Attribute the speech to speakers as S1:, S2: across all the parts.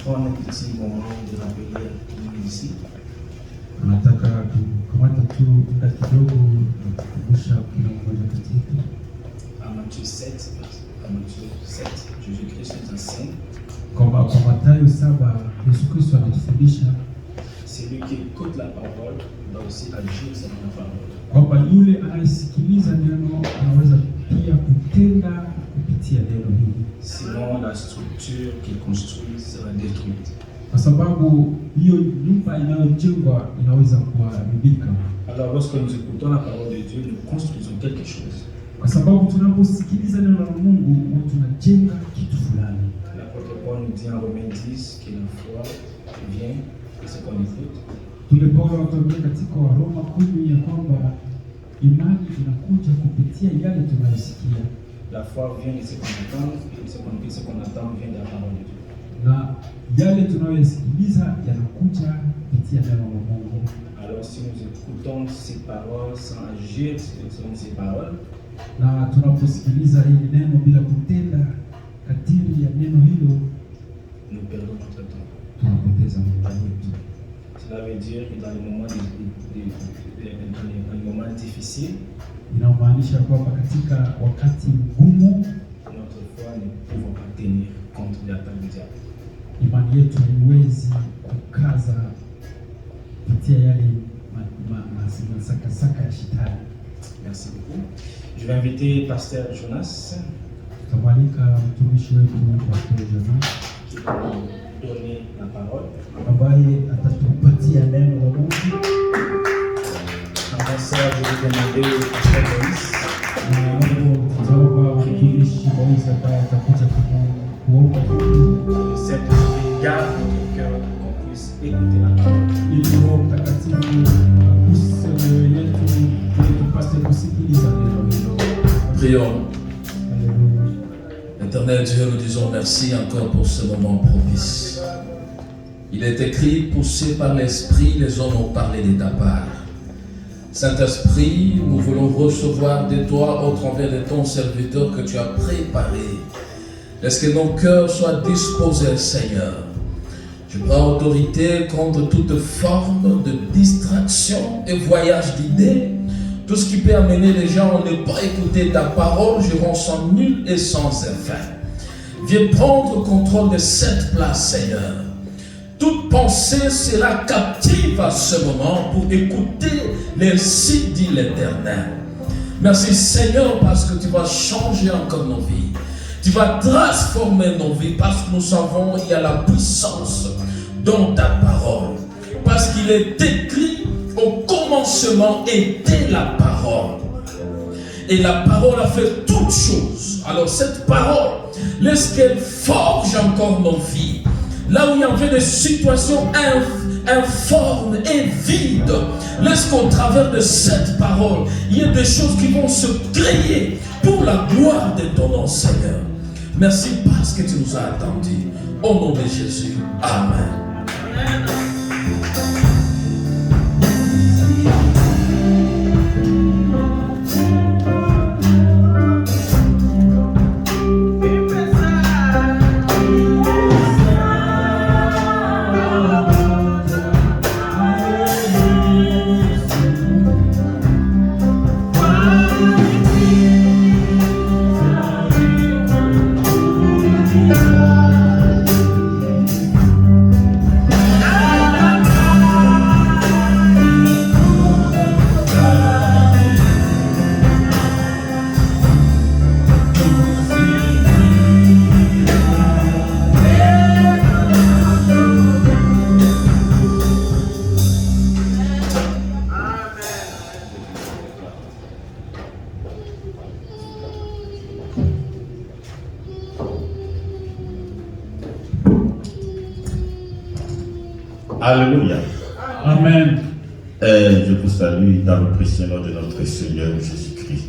S1: prendre un petit moment de rappeler à tout le monde ici.
S2: Nataka kukamata tu muda kidogo kukumbusha kila mmoja kati yetu.
S1: À Matthieu 7, Jésus-Christ nous enseigne.
S2: Kwa Mathayo 7, Yesu Kristo anatufundisha
S1: celui qui écoute la parole doit aussi agir selon la parole.
S2: Kwamba yule anayesikiliza neno anaweza pia kutenda kupitia neno hili.
S1: Sinon la structure qu'il construit sera détruite.
S2: Kwa sababu hiyo nyumba inayojengwa inaweza kuharibika.
S1: Alors lorsque nous écoutons la parole de Dieu, nous construisons quelque chose.
S2: Kwa sababu tunaposikiliza neno la Mungu tunajenga kitu fulani.
S1: L'apôtre Paul nous dit en Romains 10 que la foi vient de ce qu'on écoute.
S2: Paulo anatuambia katika Waroma 10 ya kwamba imani inakuja kupitia yale tunayosikia.
S1: La foi vient de ce qu'on entend et ce qu'on entend vient de la parole de Dieu.
S2: Na yale tunayosikiliza yanakuja kupitia neno la Mungu.
S1: Alors si nous écoutons ces paroles sans agir selon ces paroles,
S2: na tunaposikiliza hili neno bila kutenda kadiri ya neno hilo,
S1: nous perdons notre temps.
S2: Tunapoteza muda wetu.
S1: Cela veut dire que dans les moments difficiles,
S2: inamaanisha kwamba katika wakati mgumu
S1: notre foi ne pouvons pas tenir contre l'attaque du diable.
S2: Imani yetu haiwezi kukaza kupitia yale masakasaka ya shetani.
S1: Merci beaucoup. Je vais inviter Pasteur Jonas.
S2: Tutamwalika mtumishi wetu Pasteur Jonas
S1: qui va nous donner la parole.
S2: Ambaye atatupatia neno la Mungu.
S1: Avant ça, je vais demander au Pasteur Moïse.
S2: Tutaomba mtumishi Moïse ambaye atakuja kuomba
S1: le Saint-Esprit garde notre cœur qu'on puisse écouter la parole.
S2: Ili Roho Mtakatifu aguse mioyo yetu ili tupate kusikiliza neno hilo.
S3: Prions. Éternel Dieu, nous disons merci encore pour ce moment propice. Il est écrit, poussé par l'Esprit, les hommes ont parlé de ta part. Saint-Esprit, nous voulons recevoir de toi au travers de ton serviteur que tu as préparé. Laisse que nos cœurs soient disposés, Seigneur. Je prends autorité contre toute forme de distraction et voyage d'idées. Tout ce qui peut amener les gens à ne pas écouter ta parole, je rends sans nul et sans effet. Viens prendre contrôle de cette place, Seigneur. Toute pensée sera captive à ce moment pour écouter l'ainsi dit l'Éternel. Merci, Seigneur, parce que tu vas changer encore nos vies. Tu vas transformer nos vies parce que nous savons qu'il y a la puissance dans ta parole. Parce qu'il est écrit, au commencement était la parole. Et la parole a fait toutes choses. Alors cette parole, laisse qu'elle forge encore nos vies. Là où il y avait des situations informes et vides, laisse qu'au travers de cette parole, il y ait des choses qui vont se créer pour la gloire de ton nom, Seigneur. Merci parce que tu nous as attendus. Au nom de Jésus. Amen.
S4: Alléluia.
S2: Amen.
S4: Je vous salue dans le précieux nom de notre Seigneur Jésus-Christ.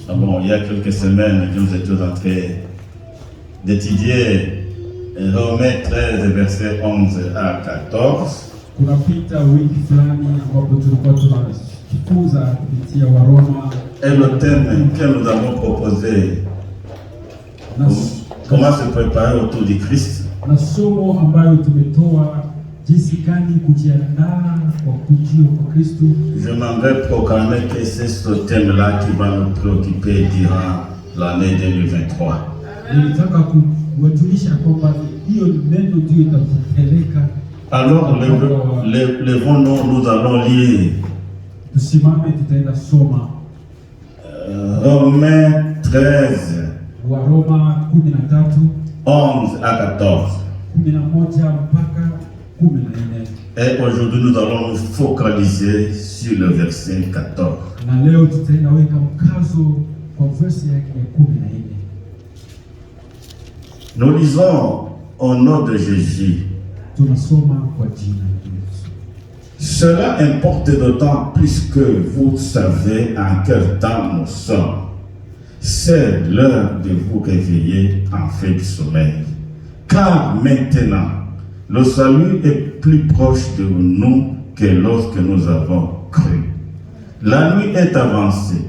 S4: Bon, il y a quelques semaines, nous étions en train d'étudier Romains 13, versets 11 à 14. Et le thème que nous avons proposé Comment se préparer autour du Christ?
S2: Na somo ambayo tumetoa jinsi gani kujiandaa kwa kujio kwa Kristo.
S4: Je m'aimerais proclamer que c'est ce thème-là qui va nous préoccuper durant l'année 2023.
S2: Nilitaka kuwajulisha kwamba hiyo neno ndio itatupeleka.
S4: Alors, levons-nous, nous allons lire
S2: Tusimame, tutaenda soma
S4: Romains 13,
S2: Waroma 13,
S4: 11 à 14.
S2: 11 mpaka 14.
S4: Et aujourd'hui, nous allons nous focaliser sur le verset 14.
S2: Na leo tutaenda weka mkazo kwa verse yake ya 14.
S4: Nous lisons au nom de Jésus.
S2: Tunasoma kwa jina la Yesu.
S4: Cela importe d'autant plus que vous savez en quel temps nous sommes. C'est l'heure de vous réveiller en fait du sommeil. Car maintenant, le salut est plus proche de nous que lorsque nous avons cru. La nuit est avancée,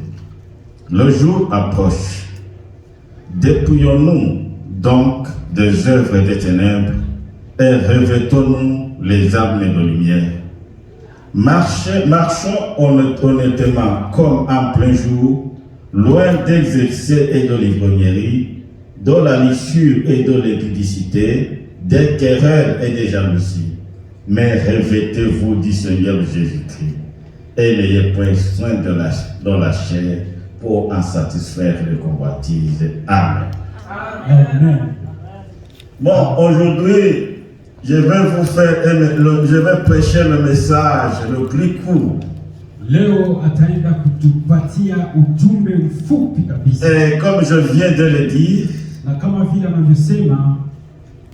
S4: le jour approche. Dépouillons-nous donc des œuvres des ténèbres et revêtons-nous les armes de lumière. Marchons honnêtement comme en plein jour, loin d'exercer et de l'ivrognerie, de la luxure et de l'impudicité, des querelles et des jalousies. Mais revêtez-vous du Seigneur Jésus-Christ et n'ayez point soin de la chair pour en satisfaire les convoitises. Amen.
S2: Amen.
S4: Bon, aujourd'hui, je vais prêcher le message le plus court.
S2: Leo ataenda kutupatia ujumbe mfupi kabisa.
S4: Et comme je viens de le dire,
S2: Na kama vile anavyosema,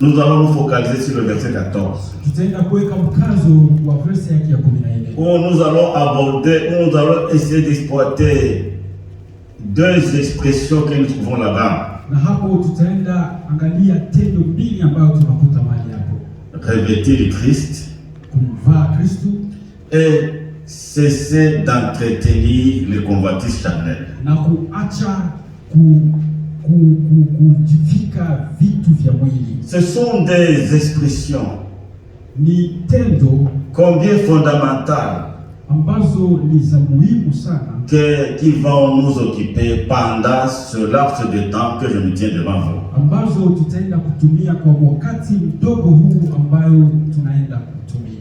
S4: nous allons nous focaliser sur le verset 14.
S2: tutaenda kuweka mkazo wa verse yake ya 14.
S4: Où nous allons essayer d'exploiter deux expressions que nous trouvons là-bas.
S2: Na hapo tutaenda angalia tendo mbili ambayo tunakuta mahali hapo.
S4: Revêtir le Christ
S2: Kumvaa Kristo
S4: et cesser d'entretenir les convoitises charnelles.
S2: na kuacha kujivika vitu vya mwili.
S4: Ce sont des expressions
S2: Ni tendo
S4: combien fondamentales
S2: ambazo ni za muhimu sana
S4: qui vont nous occuper pendant ce laps de temps que je me tiens devant vous.
S2: ambazo tutaenda kutumia kwa wakati mdogo huu ambayo tunaenda kutumia.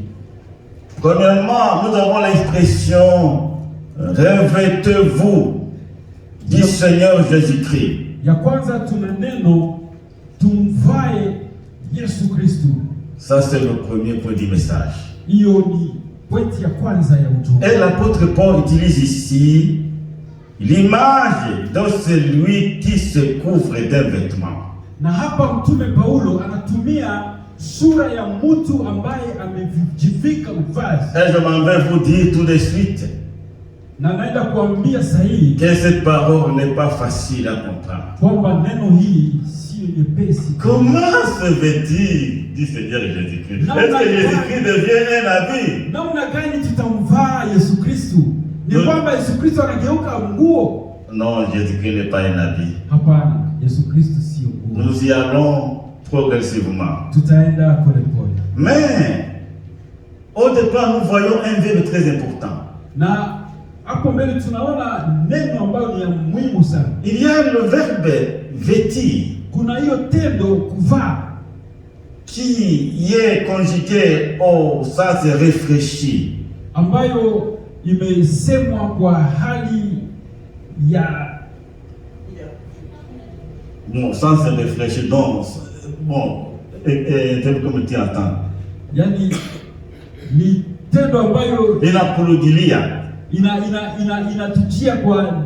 S4: Premièrement, nous avons l'expression revêtez-vous du Seigneur Jésus-Christ.
S2: Ya kwanza tuna neno tumvae Yesu Kristo.
S4: Ça, c'est le premier point du message.
S2: Hiyo ni pointi ya kwanza ya ujumbe.
S4: Et l'apôtre Paul utilise ici l'image de celui qui se couvre d'un vêtement.
S2: Na hapa mtume Paulo anatumia sura ya mtu ambaye amejivika uvazi.
S4: Et je m'en vais vous dire tout de suite
S2: Na naenda kuambia sahihi
S4: que cette parole n'est pas facile à comprendre.
S2: kwamba neno hili sio nyepesi.
S4: Comment se vêtir du Seigneur Jésus-Christ? Est-ce que Jésus-Christ devient un habit?
S2: Namna gani tutamvaa Yesu Kristo? Ni kwamba Yesu Kristo anageuka nguo?
S4: Non, Jésus-Christ n'est pas un habit.
S2: Hapana, Yesu Kristo sio nguo.
S4: Nous y allons progressivement.
S2: Tutaenda polepole.
S4: Mais au départ, nous voyons un verbe très important.
S2: Na hapo mbele tunaona neno ambalo ni ya muhimu sana.
S4: Il y a le verbe vêtir
S2: Kuna hiyo tendo kuvaa
S4: qui est conjugué au sens réfléchi.
S2: ambayo imesemwa kwa hali ya
S4: Bon, sens réfléchi, donc, bon, tel comme tu entends.
S2: yani ni tendo ambayo
S4: Inakurudilia.
S2: inatujia kwa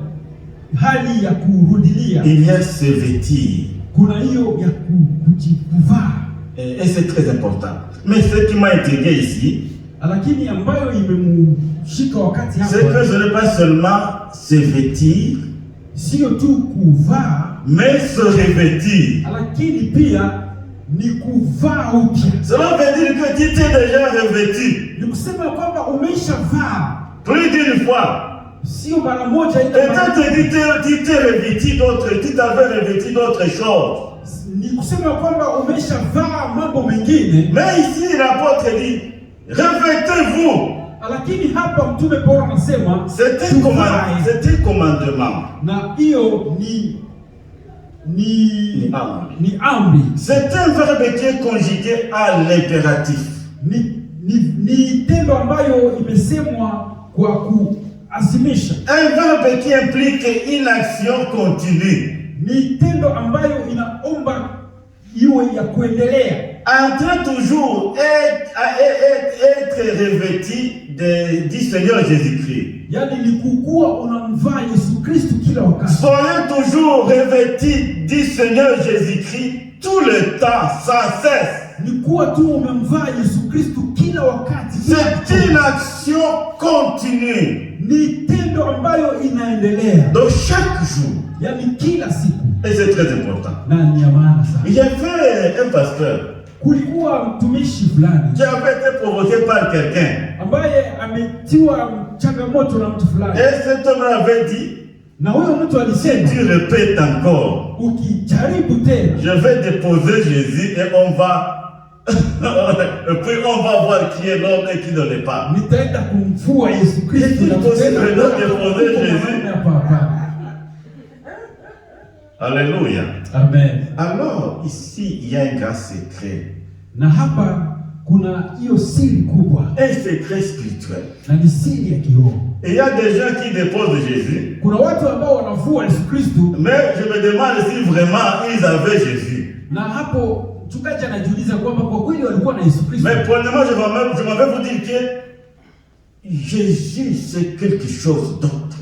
S2: hali ya kurudilia.
S4: Il y a se vêtir.
S2: Kuna hiyo ya kujivaa,
S4: Et c'est très important. Mais ce qui m'a intrigué ici,
S2: lakini ambayo imemshika wakati
S4: c'est que
S2: hapa
S4: ce n'est pas seulement se vêtir,
S2: sio tu kuvaa,
S4: mais se revêtir.
S2: lakini pia ni kuvaa upya.
S4: Cela veut dire que tu t'es déjà revêtu
S2: Ni kusema kwamba umeishavaa
S4: plus d'une fois.
S2: sio mara moja.
S4: Peut-être tu t'es revêtu d'autres, tu t'avais revêtu d'autres choses.
S2: Ni kusema kwamba umeshavaa mambo mengine.
S4: Mais ici l'apôtre dit, revêtez-vous.
S2: Lakini hapa mtume Paulo anasema
S4: c'est un commandement.
S2: Na hiyo ni amri.
S4: C'est un verbe qui est conjugué à l'impératif.
S2: Ni tendo ambayo imesemwa kwa kuasimisha.
S4: Un verbe qui implique une action continue.
S2: Ni tendo ambayo inaomba iwe ya kuendelea.
S4: En train toujours être revêtu du Seigneur Jésus-Christ.
S2: Yani ni kukua unamvaa Yesu Kristo kila wakati.
S4: Soyez toujours revêtus du Seigneur Jésus-Christ tout le temps, sans cesse.
S2: Ni kuwa tu umemvaa Yesu Kristo kila wakati.
S4: C'est une action continue.
S2: Ni tendo ambayo inaendelea.
S4: Donc chaque jour.
S2: Yani kila siku.
S4: Et c'est très important.
S2: Na ni maana sana.
S4: Il y avait un pasteur
S2: kulikuwa mtumishi fulani
S4: qui avait été provoqué par quelqu'un
S2: ambaye ametiwa changamoto na mtu fulani.
S4: Et cet homme avait dit,
S2: na huyo mtu alisema,
S4: si tu répètes encore,
S2: ukijaribu tena,
S4: je vais déposer Jésus et on va et puis on va voir qui est l'homme et qui ne l'est pas.
S2: Nitaenda kumfua Yesu Kristo na
S4: tutaenda déposer Jésus. Alléluia.
S2: Amen.
S4: Alors ici il y a un grand secret.
S2: Na hapa kuna hiyo siri kubwa.
S4: Un secret spirituel.
S2: Na ni siri ya kiroho.
S4: Et il y a des gens qui déposent Jésus.
S2: Kuna watu ambao wanafua Yesu Kristo.
S4: Mais je me demande si vraiment ils avaient Jésus.
S2: Na hapo mchungaji anajiuliza kwamba kwa kweli walikuwa na Yesu Kristo.
S4: Mais premièrement je m'en vais vous dire que Jésus c'est quelque chose d'autre.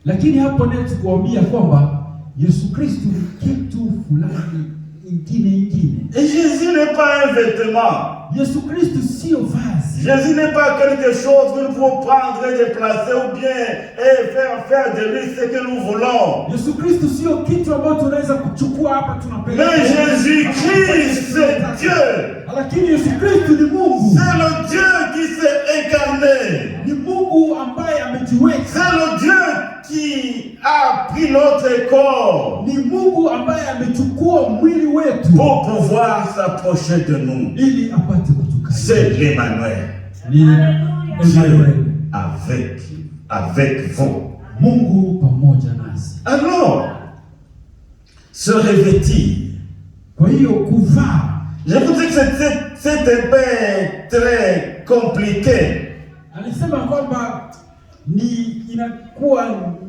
S2: Lakini hapo ndio tukuambia kwamba Yesu Kristo kitu fulani ingine.
S4: Et Jésus n'est pas un vêtement.
S2: Yesu Kristo sio vazi.
S4: Jésus n'est pas quelque chose que nous pouvons prendre et déplacer ou bien et faire de lui ce que nous voulons.
S2: Yesu Kristo sio kitu ambacho tunaweza kuchukua hapa tunapeleka.
S4: Mais Jésus-Christ c'est Dieu.
S2: Lakini Yesu Kristo ni Mungu.
S4: C'est le Dieu qui s'est incarné.
S2: Ni Mungu ambaye amejiweka.
S4: C'est le Dieu qui a pris notre corps.
S2: Ni Mungu ambaye amechukua mwili wetu
S4: pour pouvoir s'approcher de nous.
S2: Ili apate kutukai.
S4: C'est l'Emmanuel.
S2: Ni Emmanuel
S4: avec vous.
S2: Mungu pamoja nasi.
S4: Alors, se revêtir.
S2: Kwa hiyo kuvaa.
S4: Je vous dis que c'était très compliqué.
S2: Alisema kwamba ni inakuwa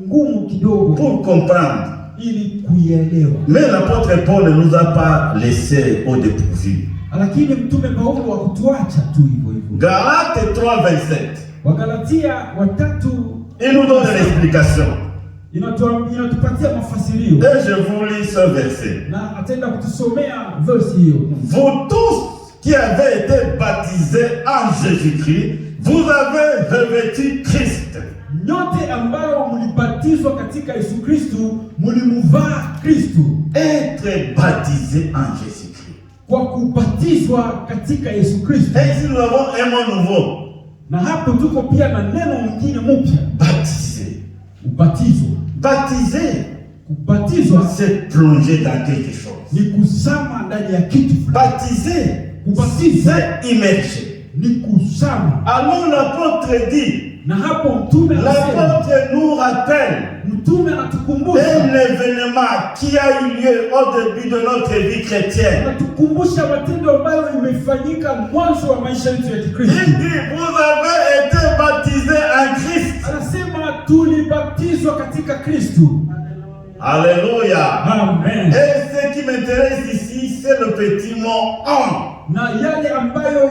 S2: ngumu kidogo
S4: pour comprendre.
S2: Ili kuielewa.
S4: Mais l'apôtre Paul ne nous a pas laissé au dépourvu.
S2: Lakini mtume Paulo hakutuacha tu hivyo hivyo.
S4: Galates 3:27.
S2: Wagalatia 3.
S4: Il nous donne l'explication.
S2: Inatupatia mafasirio.
S4: Et je vous lis ce verset.
S2: Na atenda kutusomea verse hiyo.
S4: Vous tous qui avez été baptisés en Jésus-Christ, vous avez revêtu Christ.
S2: Nyote ambao mlibatizwa katika Yesu Kristo, mlimuvaa Kristo.
S4: Être baptisé en Jésus-Christ.
S2: Kwa kubatizwa katika Yesu Kristo.
S4: Et ici nous avons un mot nouveau.
S2: Na hapo tuko pia na neno lingine mpya.
S4: Baptisé.
S2: Kubatizwa.
S4: Baptisé.
S2: Kubatizwa
S4: c'est plonger dans quelque chose.
S2: Ni kuzama ndani ya kitu.
S4: Baptisé.
S2: Kubatizwa
S4: c'est immerger.
S2: Ni kuzama.
S4: Alors l'apôtre dit.
S2: Na hapo mtume
S4: l'apôtre nous rappelle
S2: mtume anatukumbusha
S4: un événement qui a eu lieu au début de notre vie chrétienne.
S2: Anatukumbusha matendo ambayo imefanyika mwanzo wa maisha yetu ya Kikristo.
S4: Il dit vous avez été baptisés en Christ.
S2: Anasema tulibatizwa katika Kristo.
S4: Alléluia.
S2: Amen.
S4: Et ce qui m'intéresse ici c'est le petit mot en.
S2: Na yale ambayo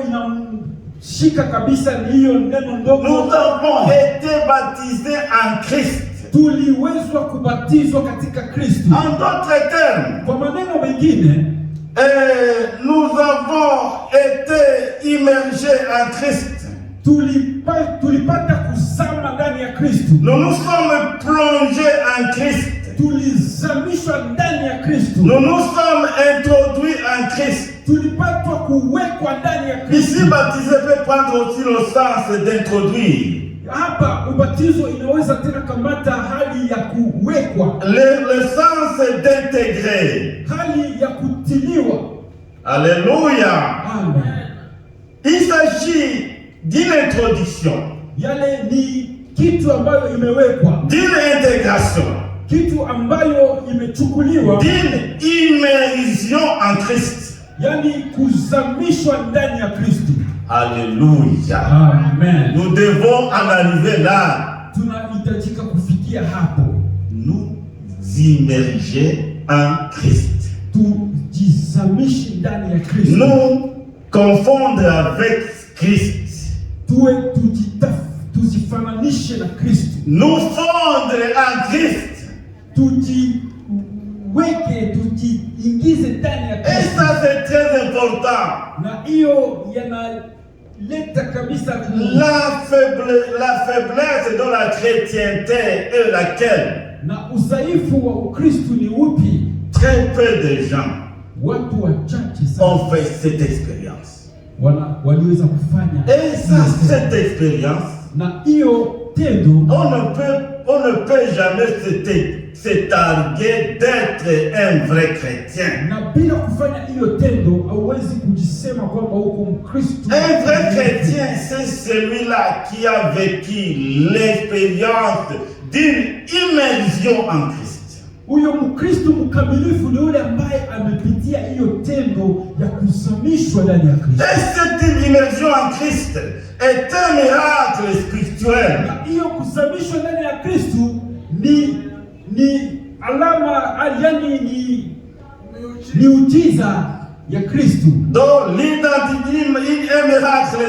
S2: shika kabisa ni hiyo neno ndogo.
S4: Nous avons été baptisés en Christ.
S2: Tuliwezwa kubatizwa katika Kristo.
S4: En d'autres termes,
S2: kwa maneno mengine,
S4: nous avons été immergés en Christ.
S2: Tulipata kuzama ndani ya Kristo.
S4: Nous nous sommes plongés en Christ.
S2: Tulizamishwa ndani ya Kristo.
S4: Nous nous sommes introduits en Christ.
S2: Tulipatwa kuwekwa ndani ya Kristo.
S4: Ici baptisé peut prendre aussi le sens d'introduire.
S2: Hapa ubatizo inaweza tena kamata hali ya kuwekwa,
S4: Le sens c'est d'intégrer.
S2: hali ya kutiliwa.
S4: Alléluia.
S2: Amen.
S4: Il s'agit d'une introduction,
S2: Yale ni kitu ambayo imewekwa,
S4: d'une intégration,
S2: kitu ambayo imechukuliwa,
S4: d'une immersion en Christ.
S2: yani kuzamishwa ndani ya Kristo.
S4: Alléluia.
S2: Amen.
S4: Nous devons en arriver là.
S2: Tunahitajika kufikia hapo,
S4: Nous immerger en Christ.
S2: tujizamishe ndani ya Kristo,
S4: Nous confondre avec Christ.
S2: tuwe tujifananishe na Kristo,
S4: Nous fondre en Christ.
S2: tujiweke, tujiingize ndani ya
S4: Et
S2: Kristo.
S4: ça c'est très important.
S2: Na hiyo yanaleta kabisa
S4: La faiblesse de la chrétienté est laquelle
S2: na udhaifu wa Ukristo ni upi?
S4: très peu de gens
S2: Watu wachache sana
S4: ont fait cette expérience.
S2: waliweza kufanya
S4: Et ça, cette expérience,
S2: na hiyo tendo.
S4: on ne peut jamais se targuer d'être un vrai chrétien.
S2: Na bila kufanya hiyo tendo hauwezi kujisema kwamba uko Mkristo.
S4: Un vrai chrétien, c'est celui-là qui a vécu l'expérience d'une immersion en Christ.
S2: Huyo Mkristo mkamilifu ni yule ambaye amepitia hiyo tendo ya kuzamishwa ndani ya Kristo.
S4: Et cette immersion en Christ est un miracle spirituel.
S2: Na hiyo kuzamishwa ndani ya Kristo ni alama, yani ni miujiza ya Kristo.
S4: Dont un miracle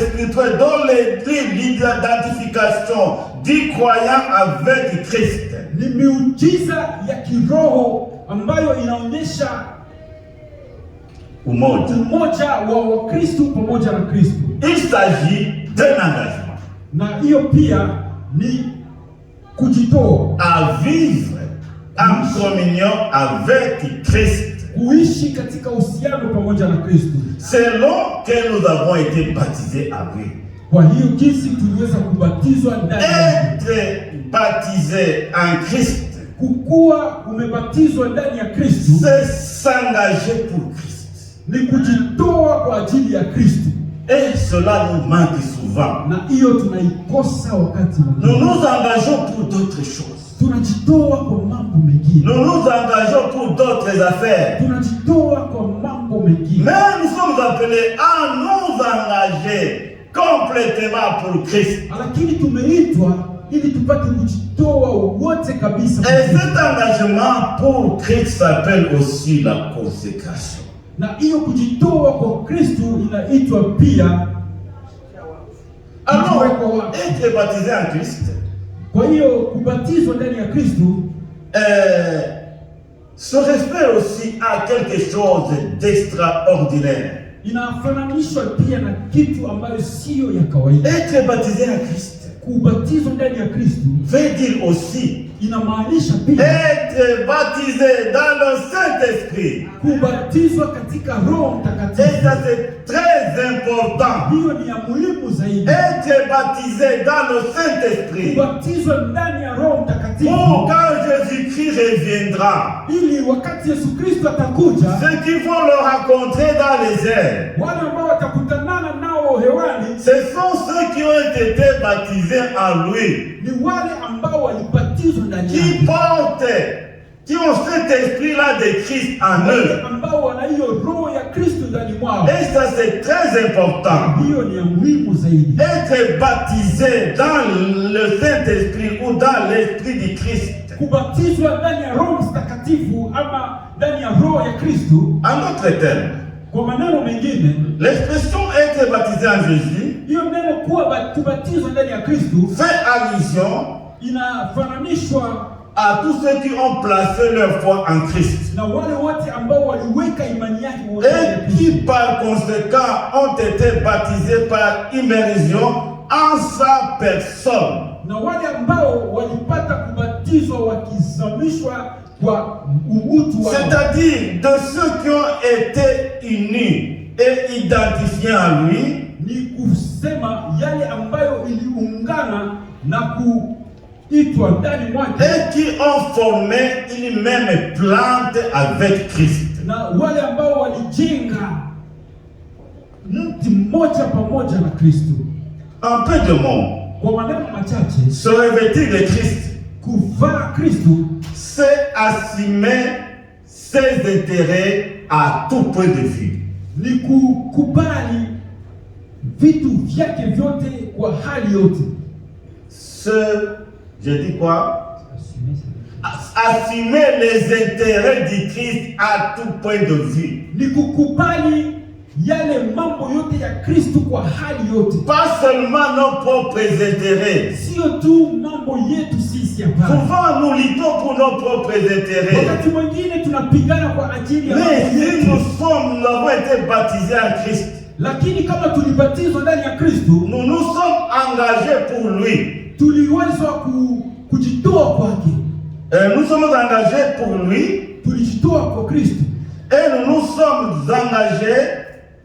S4: spirituel, dont l'identification du croyant avec Christ.
S2: Ni miujiza ya kiroho ambayo inaonyesha umoja wa Wakristo pamoja na Kristo.
S4: Il s'agit d'un engagement.
S2: Na hiyo pia ni kujitoa,
S4: à vivre en communion avec Christ.
S2: kuishi katika uhusiano pamoja na Kristo.
S4: Selon que nous avons été baptisés avec.
S2: Kwa hiyo jinsi tuliweza kubatizwa ndani yake.
S4: Être baptisé en Christ,
S2: Kukuwa umebatizwa ndani ya Kristo
S4: c'est s'engager pour Christ.
S2: ni kujitoa kwa ajili ya Kristo.
S4: Et cela nous manque souvent.
S2: Na hiyo tunaikosa wakati
S4: Nous
S2: mwingine.
S4: nous engageons pour d'autres choses.
S2: Tunajitoa kwa mambo mengine.
S4: Nous nous engageons pour d'autres affaires.
S2: Tunajitoa kwa mambo mengine.
S4: Mais nous sommes appelés à nous engager complètement pour Christ.
S2: Lakini tumeitwa ili tupate kujitoa wote kabisa.
S4: Et cet engagement pour Christ s'appelle aussi la consécration.
S2: Na hiyo kujitoa kwa Kristo inaitwa pia
S4: Alors,
S2: kuwekwa.
S4: être baptisé en Christ,
S2: Kwa hiyo kubatizwa ndani ya Kristo
S4: se réfère aussi à quelque chose d'extraordinaire.
S2: inafananishwa pia na kitu ambayo siyo ya kawaida.
S4: Être baptisé en Christ
S2: Kubatizwa ndani ya Kristo
S4: veut dire aussi
S2: inamaanisha pia
S4: être baptisé dans le Saint-Esprit.
S2: kubatizwa katika Roho
S4: Et ça
S2: Mtakatifu.
S4: c'est très important.
S2: Hiyo ni ya muhimu zaidi.
S4: Être baptisé dans le Saint-Esprit.
S2: Kubatizwa ndani ya Roho Mtakatifu
S4: Pour quand Jésus-Christ reviendra,
S2: ili wakati Yesu Kristo atakuja,
S4: ceux qui vont le rencontrer dans les airs,
S2: wale ambao watakutanana nao hewani
S4: ce sont ceux qui ont été baptisés en lui,
S2: ni wale ambao walibatizwa ndani
S4: qui
S2: yake,
S4: portent, qui ont cet esprit-là de Christ en
S2: wale
S4: eux.
S2: ambao wana hiyo roho ya Kristo ndani mwao.
S4: Et ça c'est très important.
S2: Hiyo ni ya muhimu zaidi.
S4: Être baptisé dans le Saint-Esprit ou dans l'Esprit du Christ.
S2: Kubatizwa ndani ya Roho Mtakatifu ama ndani ya roho ya Kristo.
S4: En d'autres termes,
S2: Kwa maneno mengine,
S4: l'expression être baptisé en Jésus
S2: hiyo neno kubatizwa ndani ya Kristo
S4: fait allusion
S2: inafananishwa
S4: à tous ceux qui ont placé leur foi en Christ
S2: na wale wote ambao waliweka imani yake ndani ya
S4: et qui
S2: Kristo,
S4: par conséquent ont été baptisés par immersion en sa personne.
S2: na wale ambao walipata kubatizwa wakizamishwa kwa utu wao,
S4: C'est-à-dire de ceux qui ont été unis et identifiés en lui,
S2: ni kusema yale ambayo iliungana na kuitwa ndani mwake,
S4: et qui ont formé une même plante avec Christ.
S2: na wale ambao walijenga mti mmoja pamoja na Kristo.
S4: En peu de mots,
S2: Kwa maneno machache,
S4: se revêtir de Christ,
S2: kuvaa Kristo
S4: c'est assumer ses intérêts à tout point de vue.
S2: ni kukubali vitu vyake vyote kwa hali yote.
S4: Je dis quoi? Assumer les intérêts du Christ à tout point de vue.
S2: Ni kukubali yale mambo yote ya Kristo kwa hali yote.
S4: Pas seulement nos propres intérêts.
S2: Sio tu mambo yetu sisi hapa.
S4: Souvent nous luttons pour nos propres intérêts.
S2: Wakati mwingine tunapigana kwa ajili ya mambo
S4: Mais si
S2: yetu.
S4: nous avons été baptisés en Christ,
S2: Lakini kama tulibatizwa ndani ya Kristo,
S4: nous nous sommes engagés pour lui.
S2: tuliweza kujitoa kwake.
S4: Nous sommes engagés pour lui
S2: Tulijitoa kwa Kristo.
S4: et nous nous sommes engagés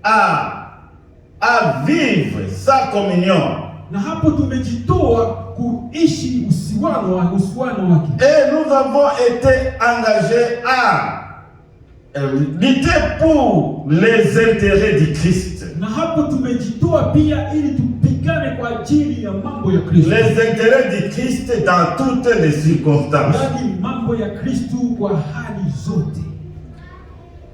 S4: à vivre sa communion.
S2: Na hapo tumejitoa kuishi usiwano wake.
S4: Et nous avons été engagés à lutter pour les intérêts du Christ.
S2: Na hapo tumejitoa pia ili tupigane kwa ajili ya mambo ya Kristo.
S4: Les intérêts du Christ dans toutes les circonstances.
S2: Yaani mambo ya Kristo kwa hali zote.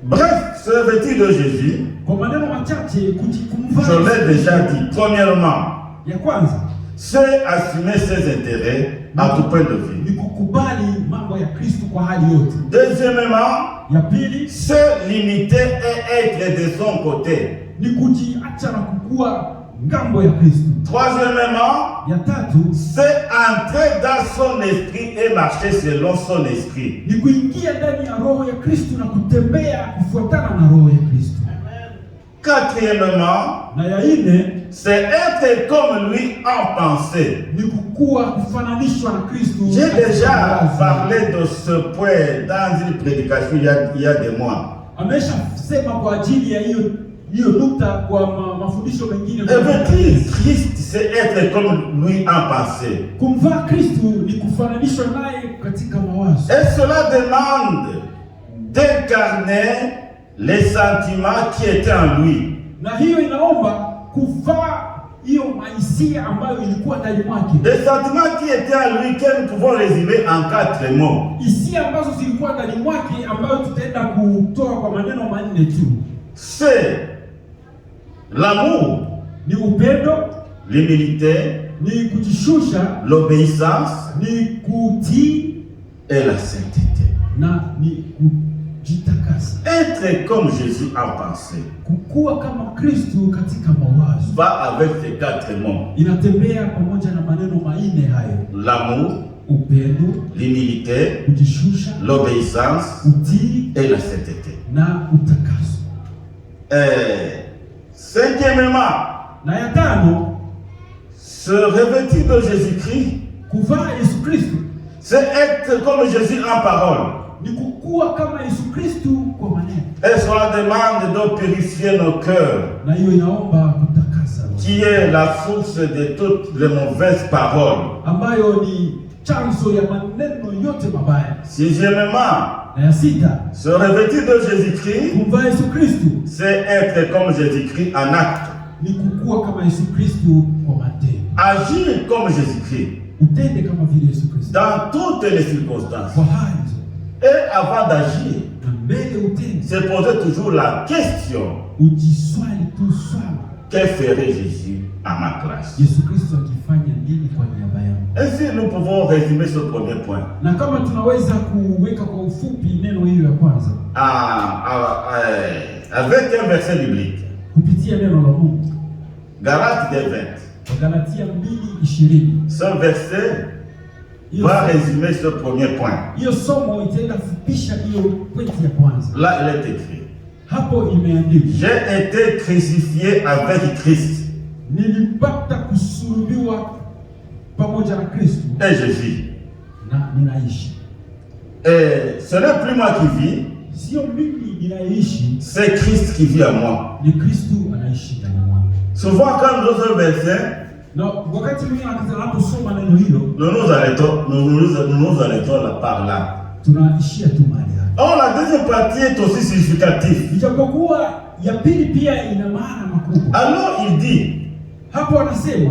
S4: Bref, se revêtir de Jésus,
S2: Kwa maneno machache
S4: je
S2: kujikumva.
S4: l'ai déjà dit. Premièrement,
S2: Ya kwanza
S4: c'est assumer ses intérêts à tout point de vue.
S2: ni kukubali mambo ya Kristo kwa hali yote.
S4: Deuxièmement,
S2: Ya pili
S4: se limiter et être de son côté.
S2: ni kujiacha na kukua ngambo ya Kristo.
S4: Troisièmement,
S2: Ya tatu
S4: c'est entrer dans son esprit et marcher selon son esprit.
S2: ni kuingia ndani ya roho ya Kristo na kutembea kufuatana na roho ya Kristo.
S4: Quatrièmement,
S2: Na ya nne
S4: c'est être comme lui en pensée.
S2: ni kukua kufananishwa na Kristo.
S4: J'ai
S2: katika
S4: déjà
S2: mawazo.
S4: parlé de ce point dans une prédication il y a des mois.
S2: Amesha sema kwa ajili ya hiyo nukta kwa mafundisho mengine.
S4: Revêtir Christ, c'est être comme lui en pensée.
S2: Kumvaa Kristo ni kufananishwa naye katika mawazo.
S4: Et cela demande d'incarner les sentiments qui étaient en lui.
S2: Na hiyo inaomba kuvaa hiyo mahisia ambayo ilikuwa ndani mwake.
S4: Des sentiments qui étaient en lui que nous pouvons résumer en 4 mots.
S2: Hisia ambazo zilikuwa ndani mwake ambayo tutaenda kutoa kwa maneno manne tu.
S4: C'est l'amour,
S2: Ni upendo,
S4: l'humilité,
S2: ni kujishusha,
S4: l'obéissance
S2: ni kutii
S4: et la sainteté.
S2: na ni kujitakasa.
S4: Être comme Jésus en pensée
S2: Kukua kama Kristo katika mawazo
S4: va avec ces 4 mots.
S2: inatembea pamoja na maneno manne hayo:
S4: L'amour,
S2: upendo,
S4: l'humilité,
S2: kujishusha,
S4: l'obéissance
S2: utii
S4: et la sainteté.
S2: na utakaso.
S4: Cinquièmement,
S2: Na ya tano,
S4: se revêtir de Jésus-Christ,
S2: kuvaa Yesu Kristo
S4: c'est être comme Jésus en parole.
S2: ni kukua kama Yesu Kristo kwa maneno.
S4: Et cela demande de purifier nos cœurs,
S2: Na hiyo inaomba kutakasa roho,
S4: qui est la source de toutes les mauvaises paroles.
S2: ambayo ni chanzo ya maneno yote mabaya.
S4: Sixièmement,
S2: Na ya sita,
S4: se revêtir de Jésus-Christ,
S2: kumvaa Yesu Kristo
S4: c'est être comme Jésus-Christ en acte.
S2: ni kukua kama Yesu Kristo kwa matendo.
S4: Agir comme Jésus-Christ
S2: Utende kama vile Yesu Kristo
S4: dans toutes les circonstances.
S2: kwa hali zote.
S4: Et avant d'agir,
S2: Na mbele utende,
S4: se poser toujours la question,
S2: ujiswali tu swali,
S4: que ferait Jésus à ma place?
S2: Yesu Kristo akifanya nini kwa niaba yangu?
S4: Ainsi, nous pouvons résumer ce premier point.
S2: Na kama tunaweza kuweka kwa ufupi neno hilo ya kwanza
S4: Avec un verset biblique,
S2: kupitia neno la Mungu,
S4: Galates 2:20.
S2: Wagalatia 2:20.
S4: Ce verset va résumer ce premier point.
S2: Hiyo somo itaenda fupisha hiyo pointi ya kwanza.
S4: Là, il est écrit:
S2: Hapo imeandikwa,
S4: j'ai été crucifié avec Christ
S2: nilipata kusulubiwa pamoja na Kristo
S4: et je vis.
S2: na ninaishi.
S4: Et ce n'est plus moi qui vis,
S2: Sio mimi ninaishi,
S4: c'est Christ qui vit en moi.
S2: ni Kristo anaishi ndani mwangu.
S4: Souvent, quand nous lisons un verset,
S2: Na wakati mwingine anaposoma neno hilo,
S4: nous nous arrêtons là par là.
S2: tunaishia tu mahali hapo.
S4: Or la deuxième partie est aussi significative.
S2: Ijapokuwa ya pili pia ina maana makubwa.
S4: Alors il dit,
S2: Hapo anasema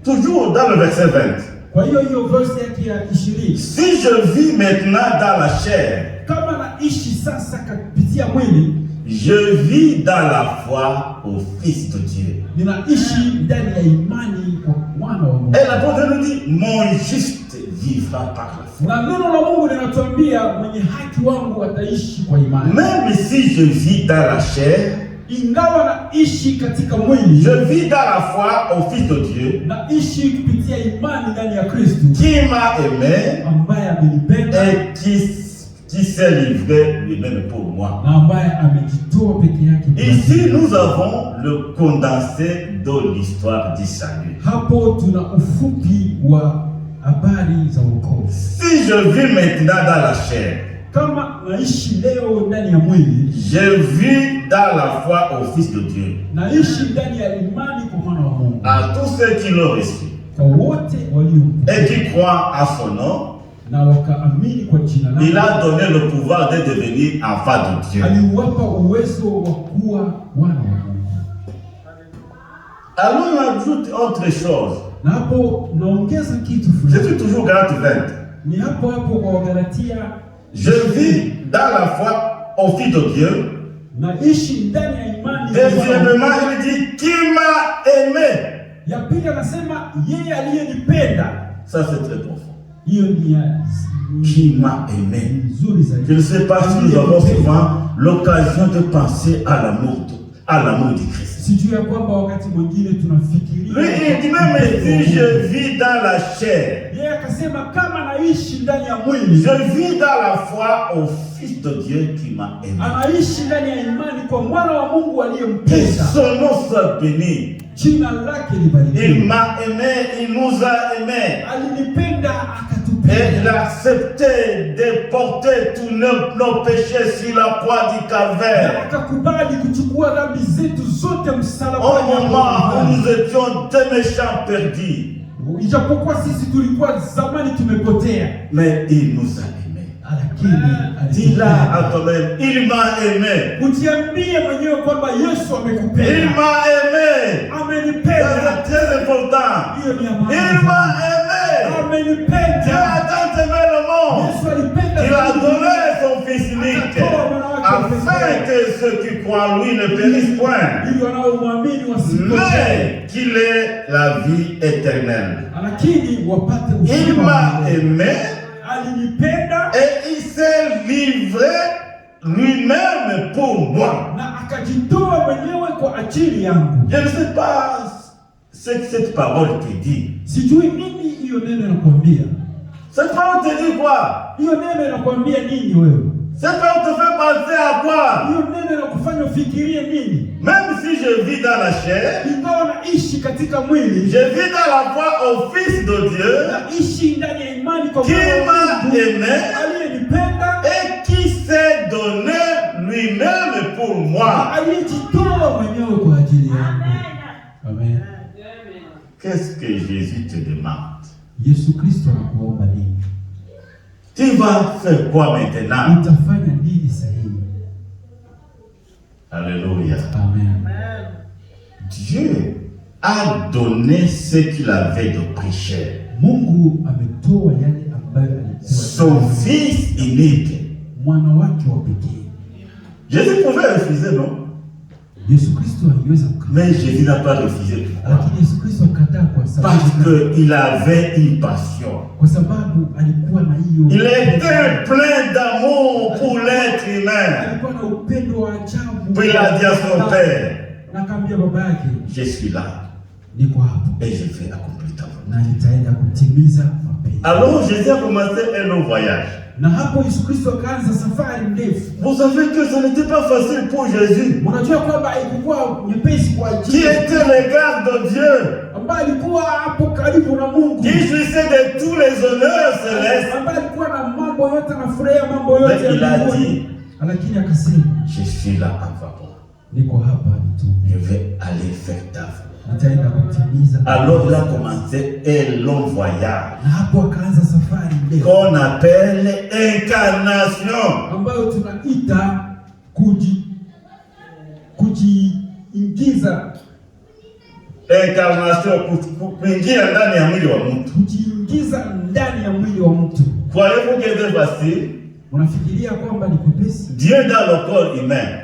S4: toujours dans le verset 20,
S2: kwa hiyo verse yake ya 20,
S4: si je vis maintenant dans la chair,
S2: kama naishi sasa kupitia mwili,
S4: je vis dans la foi au Fils de Dieu.
S2: ninaishi ndani ya imani kwa mwana wa Mungu.
S4: Et l'apôtre nous dit, mon juste vivra par la foi.
S2: Na neno la Mungu linatuambia mwenye haki wangu ataishi kwa imani.
S4: Même si je vis dans la chair,
S2: Ingawa naishi katika mwili,
S4: je vis dans la foi au Fils de Dieu,
S2: naishi kupitia imani ndani ya Kristo,
S4: qui m'a aimé
S2: ambaye amenipenda
S4: et qui s'est livré lui-même pour moi.
S2: na ambaye amejitoa peke yake.
S4: Ici, nous avons le condensé de l'histoire du salut.
S2: Hapo tuna ufupi wa habari za wokovu.
S4: Si je vis maintenant dans la chair,
S2: Kama naishi leo ndani ya mwili,
S4: je vis dans la foi au Fils de Dieu.
S2: naishi ndani ya imani kwa mwana wa Mungu.
S4: À tous ceux qui l'ont reçu
S2: Kwa wote waliompokea
S4: et qui croient à son nom,
S2: na wakaamini kwa jina lake,
S4: il a donné le pouvoir de devenir enfant de Dieu.
S2: aliwapa uwezo wa kuwa wana wa Mungu.
S4: Alors on ajoute autre chose.
S2: Na hapo naongeza kitu
S4: Je
S2: fulani.
S4: suis toujours Galates 20.
S2: Ni hapo kwa Wagalatia,
S4: Je vis dans la foi au Fils de Dieu.
S2: naishi ndani ya imani ya Bwana.
S4: Deuxièmement, il dit qui m'a aimé.
S2: Ya pili anasema yeye aliyenipenda.
S4: Ça c'est très profond.
S2: Hiyo ni ya
S4: Qui m'a aimé.
S2: nzuri zaidi.
S4: Je ne sais pas si nous avons souvent l'occasion de penser à l'amour du Christ.
S2: Sijui ya kwamba wakati mwingine tunafikiria.
S4: Lui, il dit même si je vis dans la chair,
S2: Yeye akasema kama naishi ndani ya mwili,
S4: je vis dans la foi au Fils de Dieu qui m'a aimé.
S2: anaishi ndani ya imani kwa mwana wa Mungu
S4: Que
S2: aliyempenda.
S4: son nom soit béni.
S2: Jina lake
S4: Il
S2: libarikiwe.
S4: m'a aimé, il nous a aimés.
S2: Alinipenda
S4: Et il
S2: akatupenda.
S4: a accepté de porter tous nos péchés sur la croix du calvaire.
S2: Akakubali kuchukua dhambi zetu zote
S4: Au
S2: msalabani.
S4: moment où nous étions des méchants perdus,
S2: Ijapokuwa sisi tulikuwa zamani tumepotea,
S4: mais il nous a aimés.
S2: lakini
S4: Dis-là à toi-même, il m'a aimé.
S2: ujiambie mwenyewe kwamba Yesu
S4: Il
S2: amekupenda,
S4: m'a aimé. Ça,
S2: amenipenda.
S4: c'est très important.
S2: Hiyo ni
S4: Il
S2: amani.
S4: m'a aimé. Dieu
S2: Amenipenda.
S4: a tant aimé le monde.
S2: Yesu alipenda.
S4: Il a donné son Fils unique afin que ceux qui croient en lui ne périssent point,
S2: ili wanaomwamini wasipotee,
S4: mais qu'il ait la vie éternelle.
S2: lakini wapate
S4: Il
S2: uzima.
S4: m'a aimé
S2: Alinipenda
S4: et il s'est livré lui-même pour moi.
S2: na akajitoa mwenyewe kwa ajili yangu.
S4: Je ne sais pas ce que cette parole te dit.
S2: Sijui nini hiyo neno inakwambia.
S4: Cette parole te dit quoi?
S2: Hiyo neno inakwambia nini wewe?
S4: Cette parole te fait penser à quoi?
S2: Hiyo neno inakufanya ufikirie nini?
S4: Même si je vis dans la chair,
S2: Ingawa naishi katika mwili,
S4: je vis dans la foi au Fils de Dieu
S2: naishi ndani ya imani kwa
S4: qui
S2: mwana wa
S4: m'a
S2: Mungu
S4: aimé
S2: aliyenipenda,
S4: et qui s'est donné lui-même pour moi.
S2: aliyejitoa mwenyewe kwa ajili yangu. Amen.
S4: Qu'est-ce que Jésus te demande?
S2: Yesu Kristo anakuomba nini?
S4: Tu vas faire quoi maintenant?
S2: Utafanya nini sahihi?
S4: Alléluia.
S2: Amen.
S4: Dieu a donné ce qu'il avait de prêcher.
S2: Mungu ametoa yale ambayo
S4: Son
S2: alikuwa
S4: Fils unique.
S2: mwana wake wa pekee.
S4: Jésus pouvait refuser, non?
S2: Yesu Kristo aliweza kukataa,
S4: Mais Jésus n'a pas refusé. Pourquoi?
S2: lakini Yesu Kristo akataa kwa
S4: Parce
S2: sababu
S4: qu'il avait une passion.
S2: kwa sababu alikuwa na hiyo,
S4: Il était plein d'amour pour l'être humain.
S2: alikuwa na upendo wa ajabu.
S4: Puis il a dit à son père,
S2: na akaambia baba yake,
S4: je suis là
S2: niko hapo
S4: et je vais accomplir ta volonté.
S2: na nitaenda kutimiza mapenzi.
S4: Alors Jésus a commencé un long voyage.
S2: Na hapo Yesu Kristo akaanza safari ndefu.
S4: Vous savez que ce n'était pas facile pour Jésus,
S2: Unajua kwamba haikuwa nyepesi kwa
S4: qui
S2: ajili
S4: était l'égard de Dieu,
S2: ambaye alikuwa hapo karibu na Mungu,
S4: qui jouissait de tous les honneurs célestes.
S2: ambaye alikuwa na mambo yote, anafurahia mambo yote
S4: Mais il a
S2: ya
S4: dit,
S2: mbinguni. Lakini akasema,
S4: je suis là en faveur.
S2: niko hapa tu,
S4: Je vais aller faire ta volonté.
S2: nitaenda kutimiza.
S4: Alors il a commencé un long voyage
S2: Na hapo akaanza safari ndefu
S4: qu'on appelle incarnation,
S2: ambayo tunaita kujiingiza,
S4: incarnation, kuingia ndani ya mwili wa mtu.
S2: kujiingiza ndani ya mwili wa mtu.
S4: Croyez-vous que c'est facile?
S2: Unafikiria kwamba ni kwepesi?
S4: Dieu dans le corps humain,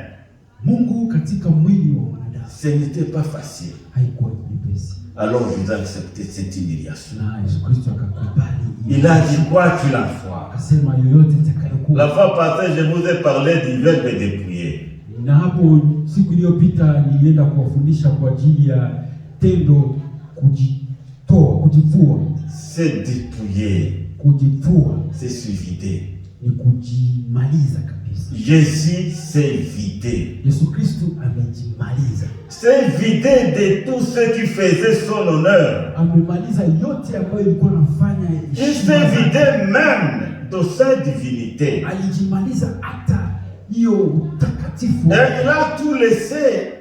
S2: Mungu katika mwili wa mwanadamu
S4: ce n'était pas facile.
S2: haikuwa kwepesi.
S4: Alors vous acceptez cette humiliation.
S2: Na Yesu Kristo akakubali.
S4: Il a dit quoi qu'il en soit.
S2: Akasema yoyote itakayokuwa.
S4: La fois passée, je vous ai parlé du verbe dépouiller.
S2: Na hapo siku iliyopita nilienda kuwafundisha kwa ajili ya tendo kujitoa, kujivua.
S4: C'est dépouiller,
S2: Kujivua
S4: c'est se vider.
S2: ni kujimaliza kabisa.
S4: Jésus s'est vidé.
S2: Yesu Kristo amejimaliza.
S4: S'est vidé de tout ce qui faisait son honneur.
S2: Amemaliza yote ambayo ilikuwa anafanya.
S4: Il s'est vidé même de sa divinité.
S2: Alijimaliza hata hiyo utakatifu.
S4: Et il a tout laissé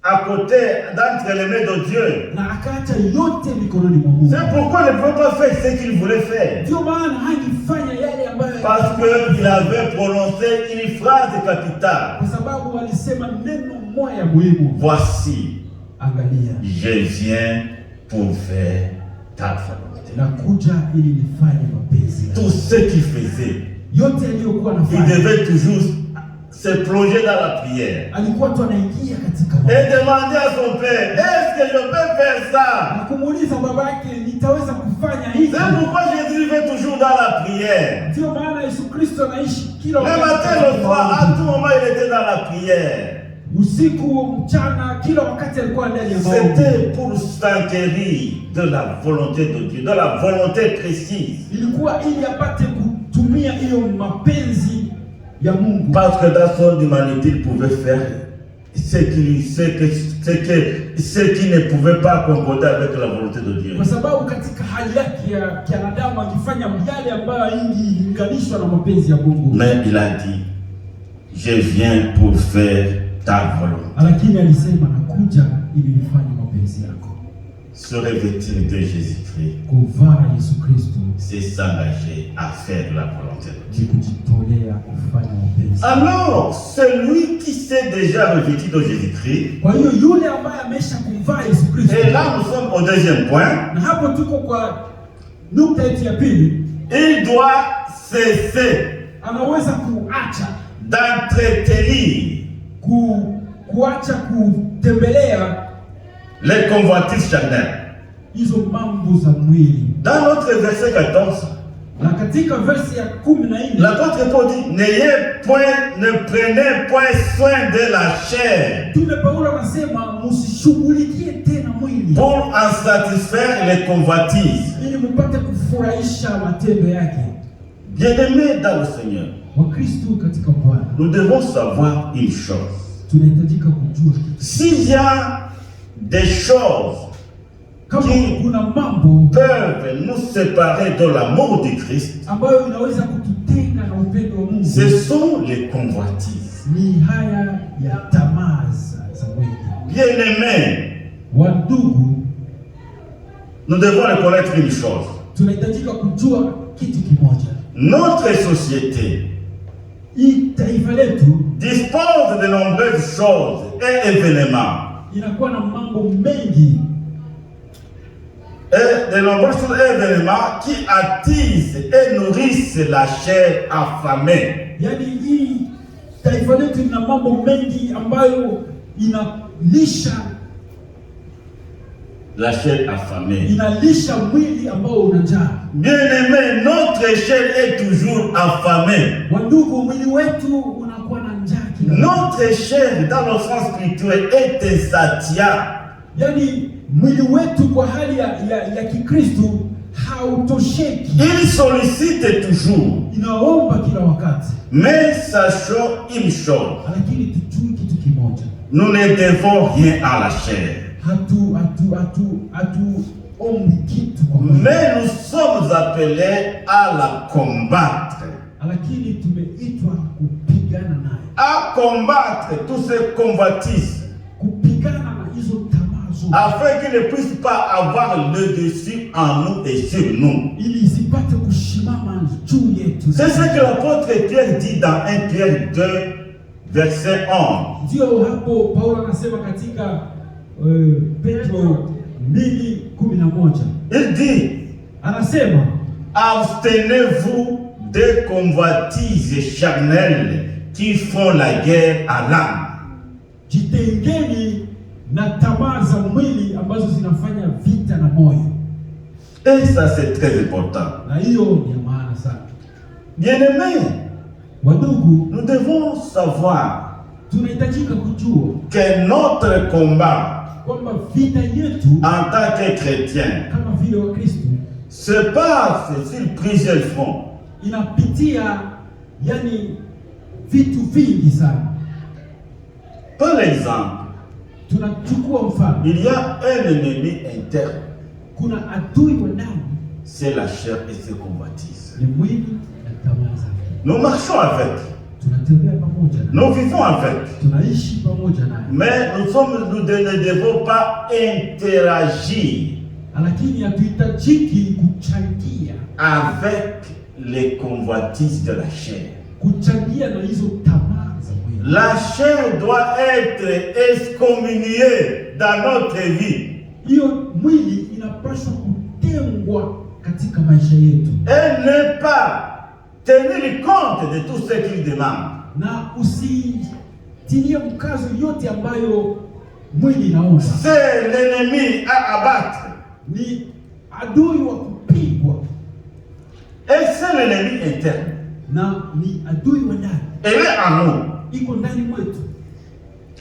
S4: à côté, d'entre les mains de Dieu.
S2: Na akaacha yote mikononi mwa Mungu.
S4: C'est pourquoi il ne pouvait pas faire ce qu'il voulait faire.
S2: Ndio maana hangefanya yale ambayo,
S4: Parce qu'il avait prononcé une phrase capitale.
S2: kwa sababu alisema neno moja muhimu.
S4: Voici,
S2: Angalia,
S4: je viens pour faire ta volonté.
S2: nakuja ili nifanye mapenzi yako.
S4: Tout ce qu'il faisait,
S2: Yote aliyokuwa
S4: il
S2: anafanya,
S4: devait toujours se plonger dans la prière.
S2: alikuwa tu anaingia katika
S4: Et
S2: maombi.
S4: demander à son père, est-ce que je peux faire ça?
S2: Na kumuuliza babake, nitaweza kufanya hivi?
S4: C'est pourquoi Jésus vivait toujours dans la prière.
S2: Ndio maana Yesu Kristo anaishi kila
S4: Le
S2: wakati
S4: matin,
S2: katika
S4: le soir, à
S2: maombi.
S4: tout moment, il était dans la prière.
S2: Usiku, mchana, kila wakati alikuwa ndani ya maombi.
S4: C'était pour s'enquérir de la volonté de Dieu, de la volonté précise.
S2: Ilikuwa ili apate kutumia hiyo mapenzi ya Mungu.
S4: Parce que dans son humanité, il pouvait faire ce qui ne pouvait pas concorder avec la volonté de Dieu.
S2: Kwa sababu katika hali yake ya kianadamu akifanya yale ambayo ingelinganishwa na mapenzi ya Mungu.
S4: Mais il a dit, je viens pour faire ta volonté.
S2: Lakini alisema nakuja ili nifanye mapenzi yako.
S4: Se revêtir de Jésus-Christ,
S2: Kuvaa Yesu Kristo
S4: c'est s'engager à faire la volonté de
S2: ni
S4: Dieu.
S2: kujitolea kufanya mapenzi.
S4: Alors, celui qui s'est déjà revêtu de Jésus-Christ,
S2: Kwa hiyo yule ambaye amesha kumvaa Yesu Kristo.
S4: et là nous sommes au deuxième point,
S2: Na hapo tuko kwa nukta yetu ya pili.
S4: il doit cesser
S2: Anaweza kuacha
S4: d'entretenir
S2: kuacha kutembelea
S4: les convoitises charnelles.
S2: hizo mambo za mwili.
S4: Dans notre verset 14,
S2: Na katika versi ya 14
S4: l'apôtre Paul dit, ne prenez point soin de la chair
S2: Mtume Paulo anasema msishughulikie tena mwili
S4: pour en satisfaire les convoitises.
S2: ili mpate kufurahisha matendo yake.
S4: Bien-aimés dans le Seigneur,
S2: Wakristo katika Bwana,
S4: nous devons savoir une chose.
S2: tunahitajika kujua
S4: S'il y a des choses
S2: kama
S4: qui
S2: kuna mambo
S4: peuvent nous séparer de l'amour du Christ,
S2: ambayo inaweza kututenga na upendo wa Mungu,
S4: ce sont les convoitises.
S2: ni haya ya tamaa za mwili.
S4: Bien-aimés,
S2: Wandugu,
S4: nous devons reconnaître une chose.
S2: tunahitajika kujua kitu kimoja.
S4: Notre société
S2: Hii taifa letu
S4: dispose de nombreuses choses et événements.
S2: inakuwa na mambo mengi
S4: Et de nombreux choses et événements qui attisent et nourrissent la chair affamée.
S2: Yaani hii taifa letu ina mambo mengi ambayo inalisha
S4: La chair affamée.
S2: inalisha mwili ambao una njaa.
S4: Bien-aimé, notre chair est toujours affamée.
S2: Wandugu, mwili wetu unakuwa na njaa kila wakati.
S4: Notre chair, dans le sens spirituel, est insatiable.
S2: Yaani mwili wetu kwa hali ya Kikristo hautosheki.
S4: Il sollicite toujours.
S2: Inaomba kila wakati.
S4: Mais sachons une chose.
S2: Lakini tujue kitu kimoja.
S4: Nous ne devons rien à la chair.
S2: Ombi kitu kwa mwili.
S4: Mais nous sommes appelés à la combattre.
S2: Lakini tumeitwa kupigana naye.
S4: À combattre tous ces convoitises.
S2: Kupigana na hizo tamaa zote. mazuri,
S4: afin qu'il ne puisse pas avoir le dessus en nous et sur nous.
S2: ili isipate kushimama juu yetu.
S4: C'est ce que l'apôtre Pierre dit dans 1 Pierre 2, verset 11.
S2: Ndio hapo Paulo anasema katika Petro 2:11.
S4: Il dit,
S2: Anasema,
S4: abstenez-vous des convoitises charnelles qui font la guerre à l'âme.
S2: jitengeni na tamaa za mwili ambazo zinafanya vita na moyo.
S4: Et ça, c'est très important.
S2: Na hiyo ni ya maana sana.
S4: Bien-aimés,
S2: Wadugu,
S4: nous devons savoir
S2: tunahitajika kujua
S4: que notre combat
S2: kwamba vita yetu
S4: en tant que chrétien
S2: kama vile wa Kristo
S4: se passe sur plusieurs fronts.
S2: inapitia vitu vingi sana.
S4: Par exemple,
S2: Tunachukua mfano,
S4: il y a un ennemi interne,
S2: kuna adui wa ndani,
S4: c'est la chair et ses convoitises.
S2: ni mwili na tamaa zake.
S4: Nous marchons avec,
S2: Tunatembea pamoja naye,
S4: nous vivons avec,
S2: tunaishi pamoja naye,
S4: mais nous ne devons pas interagir
S2: lakini hatuhitajiki kuchangia
S4: les convoitises de la chair.
S2: kuchangia na hizo tamaa za mwili.
S4: La chair doit être excommuniée dans notre vie.
S2: Hiyo mwili inapaswa kutengwa katika maisha yetu,
S4: Et ne pas tenir compte de tout ce qu'il demande.
S2: na usitilie mkazo yote ambayo mwili inaomba.
S4: C'est l'ennemi à abattre.
S2: Ni adui wa kupigwa,
S4: Et c'est l'ennemi interne.
S2: na ni adui wa ndani,
S4: Elle est en nous.
S2: iko ndani mwetu,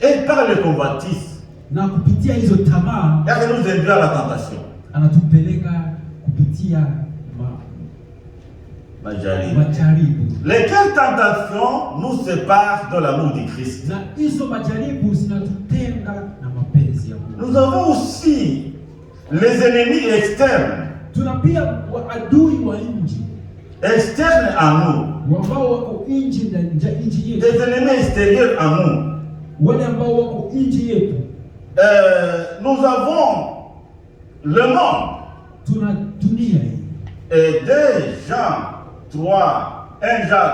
S4: Et par les convoitises,
S2: na kupitia hizo tamaa
S4: elle nous induit à la tentation.
S2: anatupeleka kupitia majaribu,
S4: Lesquelles tentations nous séparent de l'amour du Christ.
S2: na hizo majaribu zinatutenga na mapenzi ya Mungu.
S4: Nous avons aussi les ennemis externes.
S2: Tuna pia adui wa nje
S4: Externes à nous.
S2: ambao wako nje na nje yetu,
S4: Des ennemis extérieurs à nous.
S2: wale ambao wako nje yetu.
S4: Nous avons le monde.
S2: Tuna dunia hii.
S4: Et 2 Jean 3, 1 Jean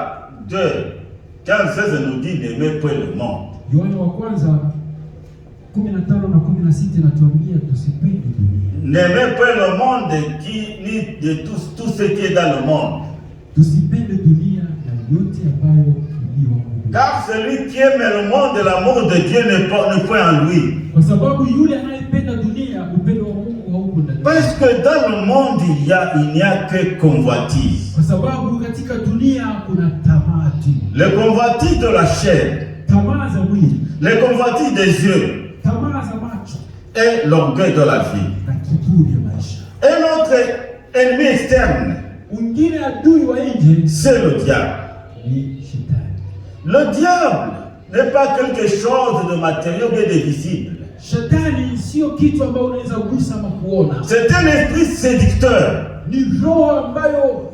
S4: 2, 15 nous dit n'aimez pas le monde.
S2: Yohana wa kwanza 15 na 16 natuambia tusipende dunia.
S4: N'aimez pas le monde ni de tout ce qui est dans le monde.
S2: Tusipende dunia na yote ambayo iliyo humu.
S4: Car celui qui aime le monde, l'amour de Dieu n'est pas en lui.
S2: Kwa sababu yule anayependa dunia, upendo wa Mungu hauko ndani.
S4: Parce que dans le monde, il n'y a que convoitise.
S2: Kwa sababu katika dunia kuna tamaa tu.
S4: Les convoitises de la chair,
S2: Tamaa za mwili,
S4: les convoitises des yeux
S2: tamaa za macho
S4: et l'orgueil de la vie.
S2: na kiburi ya maisha.
S4: Et notre ennemi externe,
S2: Mwingine adui wa nje
S4: c'est le diable.
S2: ni shetani.
S4: Le diable n'est pas quelque chose de matériel mais de visible.
S2: Shetani sio kitu ambayo unaweza kugusa ama kuona.
S4: C'est un esprit séducteur
S2: Ni roho ambayo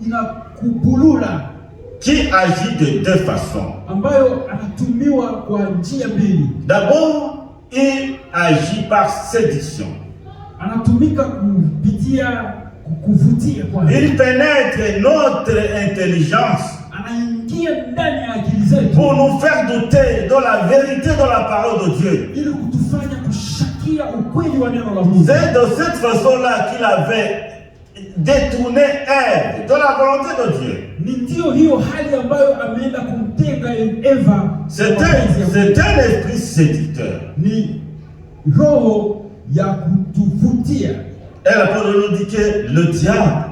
S2: inakubulula,
S4: qui agit de deux façons.
S2: ambayo anatumiwa kwa njia mbili.
S4: D'abord, il agit par séduction.
S2: Anatumika kupitia kuvutia kwa.
S4: Il pénètre notre intelligence
S2: Anaingia ndani ya akili zetu
S4: pour nous faire douter de la vérité de la parole de Dieu.
S2: ili kutufanya kushakia ukweli wa neno la Mungu.
S4: C'est de cette façon-là qu'il avait détourné Ève de la volonté de Dieu.
S2: Ni ndio hiyo hali ambayo ameenda kumtenga Eva.
S4: C'est un esprit séducteur.
S2: Ni roho ya kutuvutia.
S4: Et l'apôtre nous dit que le diable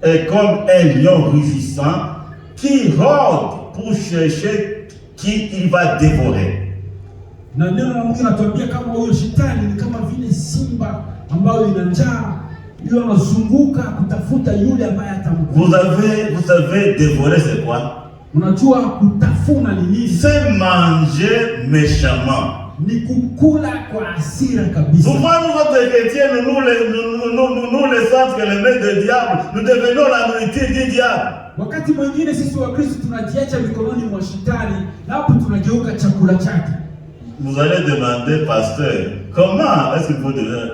S4: est comme un lion rugissant qui rôde pour chercher qui il va dévorer.
S2: Na neno la Mungu linatuambia kama huyo shetani ni kama vile simba ambayo ina njaa, yule anazunguka kutafuta yule ambaye atamkula.
S4: Vous savez dévorer c'est quoi?
S2: Unajua kutafuna ni nini?
S4: C'est manger méchamment.
S2: Ni kukula kwa hasira kabisa.
S4: Souvent nous autres chrétiens, nous les sens que les mains du diable, nous devenons la nourriture du diable.
S2: Wakati mwingine sisi wa Kristo tunajiacha mikononi mwa shetani na hapo tunageuka chakula chake.
S4: Vous allez demander, pasteur, Comment est-ce qu'il faut donner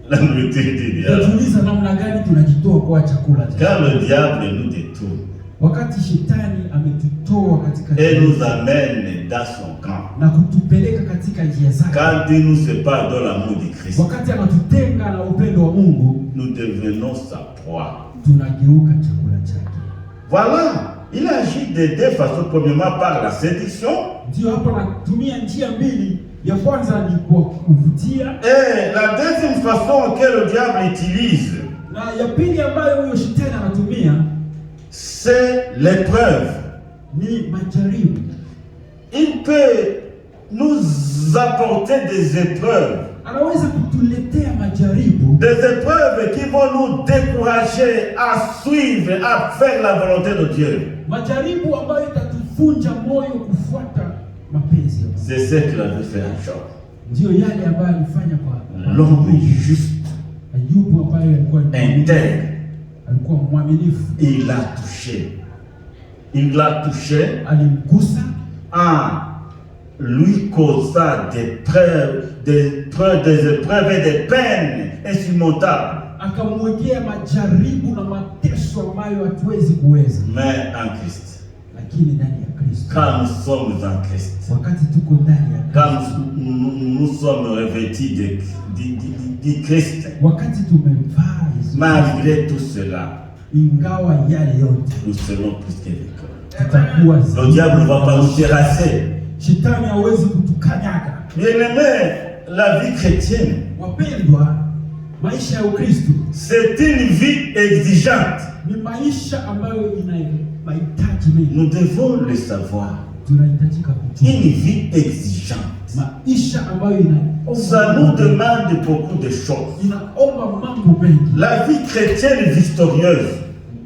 S4: la nourriture du diable?
S2: Tunajiuliza namna gani tunajitoa kwa chakula cha
S4: Quand le diable nous détourne
S2: wakati shetani ametutoa katika
S4: et nous amène dans son camp,
S2: na kutupeleka katika njia zake,
S4: quand il nous sépare de l'amour de Christ,
S2: wakati anatutenga na upendo wa Mungu,
S4: nous devenons sa proie.
S2: tunageuka chakula chake.
S4: Voilà, il agit de deux façons. Premièrement, par la séduction.
S2: Ndio hapo natumia njia mbili. Ya kwanza ni kwa kuvutia,
S4: et la deuxième façon que le diable utilise,
S2: na ya pili ambayo huyo shetani anatumia,
S4: c'est l'épreuve.
S2: ni majaribu.
S4: Il peut nous apporter des épreuves.
S2: Anaweza kutuletea majaribu,
S4: Des épreuves qui vont nous décourager à suivre, à faire la volonté de Dieu.
S2: majaribu ambayo itatufunja moyo kufuata mapenzi ya Mungu.
S4: C'est ce qu'il avait fait à Job.
S2: Ndio yale ambayo alifanya kwa
S4: L'homme juste,
S2: Ayubu, ambaye alikuwa
S4: intègre,
S2: alikuwa mwaminifu.
S4: il l'a touché. Il l'a touché
S2: Alimgusa
S4: en lui causant des épreuves et des peines insurmontables.
S2: akamwekea majaribu na mateso ambayo hatuwezi kuweza,
S4: Mais en Christ,
S2: lakini ndani ya Kristo,
S4: quand nous sommes en Christ,
S2: wakati tuko ndani ya
S4: quand
S2: Kristo,
S4: nous sommes revêtus du Christ,
S2: wakati tumevaa Yesu,
S4: malgré tout cela,
S2: ingawa yale yote,
S4: nous serons plus que vainqueurs.
S2: tutakuwa
S4: Le diable ne va pas nous terrasser.
S2: Shetani hawezi kutukanyaga.
S4: Bien-aimé, la vie chrétienne,
S2: Wapendwa, maisha ya Ukristo
S4: c'est une vie exigeante.
S2: ni maisha ambayo ina mahitaji mengi.
S4: Nous devons le savoir.
S2: Tunahitajika
S4: Une
S2: kutii
S4: vie exigeante.
S2: maisha ambayo
S4: Ça nous demande beaucoup de choses.
S2: inaomba mambo mengi.
S4: La vie chrétienne victorieuse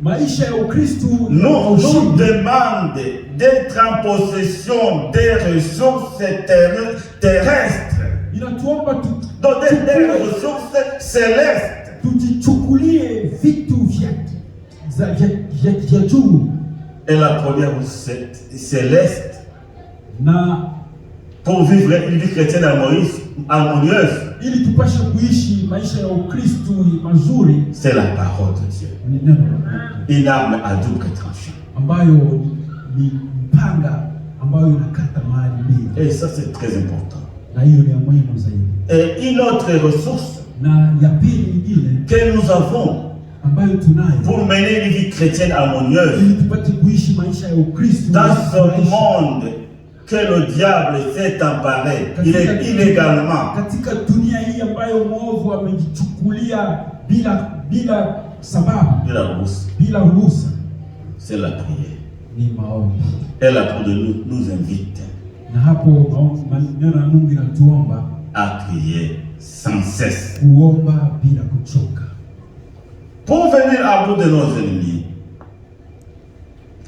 S2: Maisha ya Ukristo
S4: nous demande d'être en possession des ressources terrestres,
S2: inatuomba
S4: donc des ressources célestes.
S2: tujichukulie vitu vya juu,
S4: Et la première céleste,
S2: na
S4: pour vivre une vie chrétienne harmonieuse,
S2: ili tupashe kuishi maisha ya Ukristo mazuri,
S4: c'est la parole de Dieu.
S2: ni neno la Mungu,
S4: Une arme à double tranchant.
S2: ambayo ni mpanga ambayo inakata mahali mbili,
S4: Et ça, c'est très important.
S2: na hiyo ni ya muhimu zaidi.
S4: Et une autre ressource
S2: Na ya pili nyingine
S4: que nous avons
S2: ambayo tunayo
S4: pour mener une vie chrétienne harmonieuse
S2: ili tupate kuishi maisha ya Ukristo
S4: dans ce monde que le diable s'est emparé illégalement.
S2: katika dunia hii ambayo mwovu amejichukulia bila sababu, bila ruhusa,
S4: C'est la prière.
S2: ni maombi.
S4: Et la prière nous invite
S2: Na hapo neno la Mungu inatuomba
S4: à prier sans cesse
S2: kuomba bila kuchoka,
S4: pour venir à bout de nos ennemis,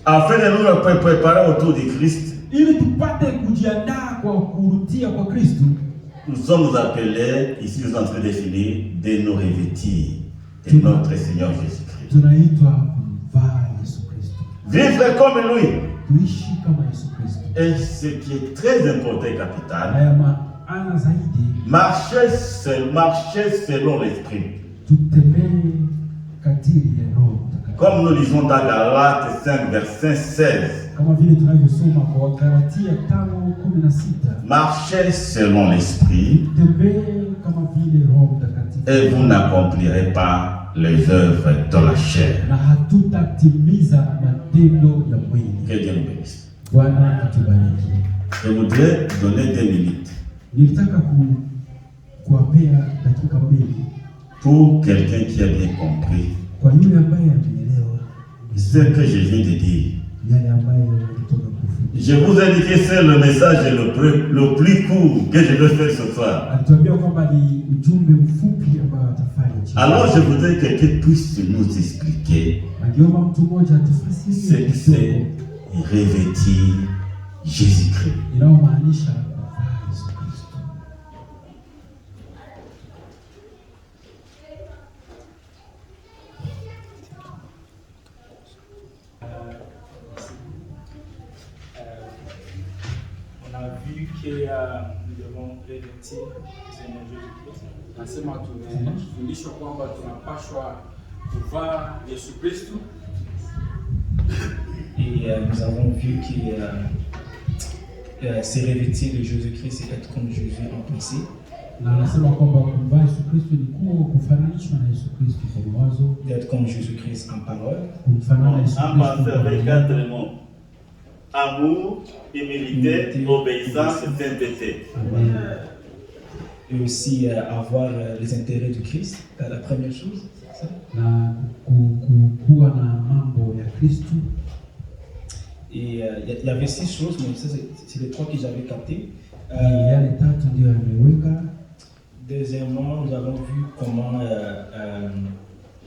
S4: afin de nous préparer autour de Christ.
S2: ili tupate kujiandaa kwa kurudia kwa Kristo.
S4: Nous sommes appelés, ici nous sommes en train de finir, de nous revêtir de notre Seigneur Jésus-Christ.
S2: Tunaitwa kumvaa Yesu Kristo,
S4: Vivre comme lui.
S2: tuishi kama Yesu Kristo.
S4: Et ce qui est très important et capital,
S2: Haya maana zaidi,
S4: marcher selon l'esprit.
S2: tutembee kadiri ya Roho Mtakatifu,
S4: Comme nous lisons dans Galates 5, verset 16.
S2: kama vile tunavyosoma kwa Galatia 5:16.
S4: Marchez selon l'esprit
S2: Tembee kama vile Roho Mtakatifu,
S4: et vous n'accomplirez pas les œuvres de la chair.
S2: na hatutatimiza matendo ya mwili.
S4: Que Dieu nous bénisse.
S2: Bwana atubariki.
S4: Je voudrais donner 2 minutes
S2: Nilitaka kuwapea dakika mbili
S4: pour quelqu'un qui a bien compris
S2: kwa yule ambaye ameelewa
S4: ce que je viens de dire.
S2: yale ambayo nilitoka kufundisha.
S4: Je vous ai dit que c'est le message le plus court que je vais faire ce soir.
S2: Alituambia kwamba ni ujumbe mfupi ambao atafanya chini.
S4: Alors je voudrais que quelqu'un puisse nous expliquer
S2: Angeomba mtu mmoja
S4: ce
S2: atufasirie
S4: que c'est
S2: kidogo
S4: revêtir Jésus-Christ.
S2: inayomaanisha kuvaa Yesu Kristo.
S1: On a vu que nous devons revêtir Seigneur Jésus-Christ.
S2: Nasema tumefundishwa kwamba tunapaswa kuvaa Yesu Kristo.
S1: Et nous avons vu que c'est revêtir de Jésus-Christ et être comme Jésus en pensée.
S2: Na anasema kwamba kumvaa Yesu Kristo ni kufananishwa na Yesu Kristo kwa mawazo,
S1: d'être comme Jésus-Christ en parole.
S2: kumfanana na Yesu Kristo
S4: En pensée avec 4 mots. Amour, humilité, obéissance, sainteté.
S2: Amen.
S1: Et aussi avoir les intérêts du Christ, la première chose. C'est ça?
S2: Na kuwa na mambo ya Kristo.
S1: Et il y avait 6 choses, mais ça, c'est les 3 que j'avais captées.
S2: Yale tatu ndio yameweka.
S1: Deuxièmement, nous avons vu comment,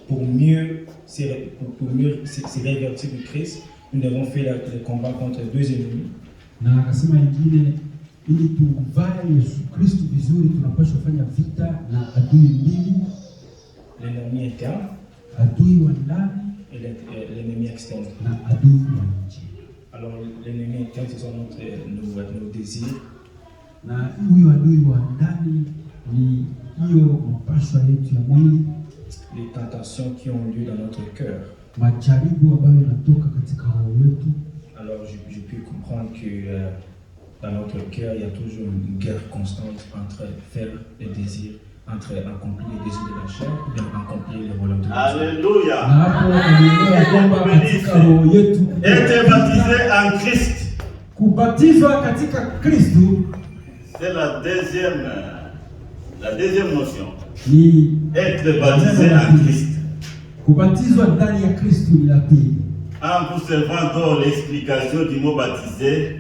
S1: pour mieux se révertir du Christ, nous devons faire le combat contre 2 ennemis.
S2: Na akasema ingine, ili tuvae Yesu Kristo vizuri, tunapaswa kufanya vita na adui mbili,
S1: L'ennemi interne
S2: adui wa ndani
S1: et l'ennemi externe.
S2: na adui wa nje.
S1: Alors, l'ennemi interne, ce sont nos désirs.
S2: Na huyo adui wa ndani ni hiyo mapashwa yetu ya mwili,
S1: Les tentations qui ont lieu dans notre cœur.
S2: majaribu ambayo yanatoka katika roho yetu.
S1: Alors, j'ai pu comprendre que dans notre cœur, il y a toujours une guerre constante entre faire les désirs, entre accomplir les désirs de la chair ou bien accomplir les volontés de Dieu.
S2: Na
S4: Alléluia.
S2: hapo alielewa kwamba katika roho yetu
S4: Être baptisé en Christ,
S2: kubatizwa katika Kristo
S4: c'est la deuxième notion.
S2: ni
S4: Être baptisé en Christ.
S2: kubatizwa ndani ya Kristo ni la pili.
S4: En vous servant dans l'explication du mot baptisé,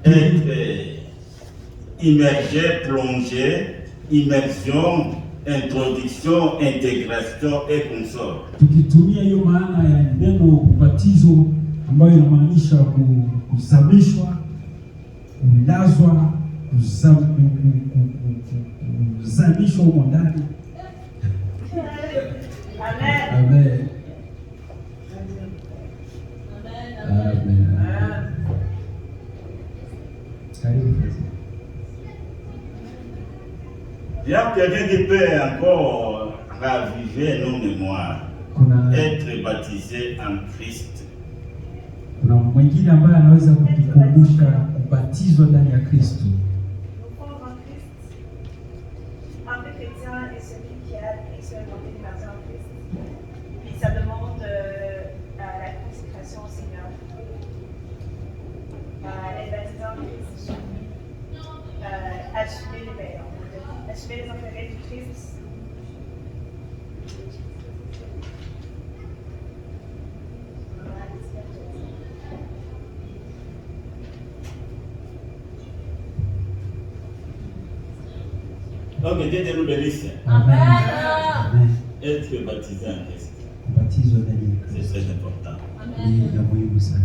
S4: être immergé, plongé, immersion, introduction, intégration et consort.
S2: Tukitumia hiyo maana ya neno ubatizo ambayo inamaanisha kuzamishwa, kulazwa, kuzamishwa humo ndani. Amen. Amen. Karibu sasa.
S4: Il y a quelqu'un qui peut encore raviver nos mémoires. Être baptisé en Christ.
S2: Kuna mwingine ambaye anaweza kutukumbusha kubatizwa ndani ya Kristo.
S5: Ça demande la consécration au Seigneur. Être baptisé en Christ, assumer les intérêts du Christ.
S4: Donc Dieu nous bénisse.
S2: Amen. Amen.
S4: Être baptisé en Christ.
S2: Kubatizwa ndani ya
S4: C'est
S2: Kristo
S4: très important.
S2: ni ya muhimu sana.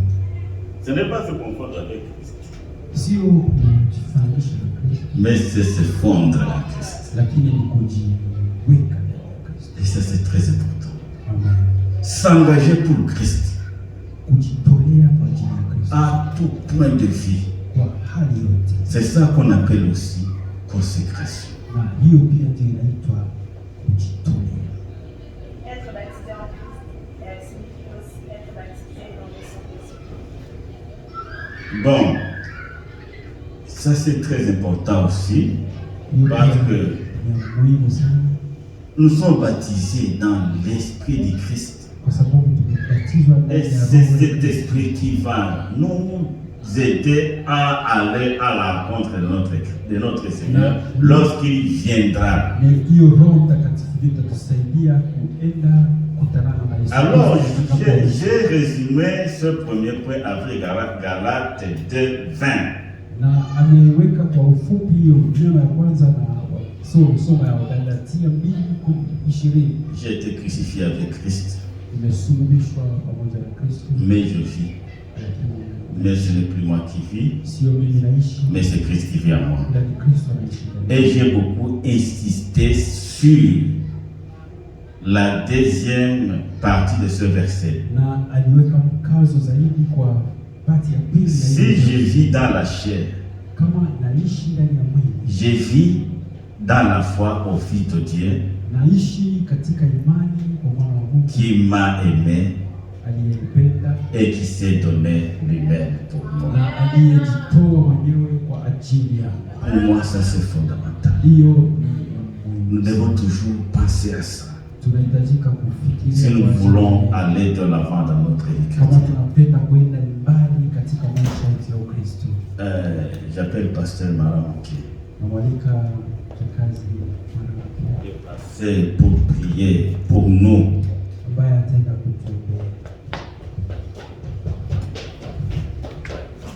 S4: Ce n'est pas se confondre avec Christ,
S2: Sio kujifananisha na Kristo,
S4: mais c'est se fondre en Christ.
S2: lakini ni kujiweka ndani ya Kristo.
S4: Et ça, c'est très important.
S2: Amen.
S4: S'engager pour le Christ
S2: Kujitolea kwa ajili ya Kristo
S4: à tout point de vue.
S2: kwa hali yote,
S4: C'est ça qu'on appelle aussi consécration.
S2: na hiyo pia ndio inaitwa kujitolea.
S5: Être baptisé en Christ signifie aussi être baptisé dans le Saint-Esprit.
S4: Bon, ça c'est très important aussi,
S2: Hiyo
S4: parce
S2: pia
S4: que
S2: ni ya muhimu sana,
S4: nous sommes baptisés dans l'Esprit de Christ.
S2: kwa sababu tumebatizwa
S4: Et
S2: ndani ya
S4: c'est
S2: roho ya
S4: cet
S2: Kristo.
S4: esprit qui va nous aider à aller à la rencontre de notre Seigneur lorsqu'il viendra.
S2: Ni hiyo Roho Mtakatifu ndio itatusaidia kuenda kutanana na Yesu.
S4: Alors,
S2: Kristo.
S4: j'ai résumé ce premier point avec Galates 2:20.
S2: Na ameweka kwa ufupi hiyo neno ya kwanza na somo ya Wagalatia 2:20.
S4: J'ai été crucifié avec Christ,
S2: Nimesulubishwa pamoja na Kristo,
S4: mais je vis.
S2: lakini
S4: Mais ce n'est plus moi qui vis,
S2: sio mimi naishi,
S4: mais c'est Christ qui vit en moi.
S2: ila ni Kristo anaishi ndani.
S4: Et j'ai beaucoup insisté sur la deuxième partie de ce verset.
S2: Na aliweka mkazo zaidi kwa pati ya pili ya
S4: Si
S2: hiyo
S4: je
S2: neno.
S4: vis dans la chair,
S2: Kama naishi naishi ndani ya mwili.
S4: Je vis dans la foi au Fils de Dieu,
S2: Naishi katika imani kwa mwana wa Mungu
S4: qui m'a aimé
S2: aliyependa
S4: et qui s'est donné lui-même pour moi.
S2: na aliyejitoa mwenyewe kwa ajili yangu.
S4: Pour moi, ça c'est fondamental.
S2: Hiyo
S4: Nous devons toujours penser à ça.
S2: tunahitajika
S4: Si
S2: kufikiria
S4: nous
S2: kwa ajili
S4: voulons
S2: yetu.
S4: aller de l'avant dans notre vie
S2: Kama
S4: chrétienne.
S2: tunapenda kwenda mbali katika maisha yetu ya Ukristo.
S4: J'appelle Pasteur Maramoki.
S2: Namwalika mchakazi Maramoki
S4: C'est pour prier pour nous.
S2: ambaye ataenda kutuombea.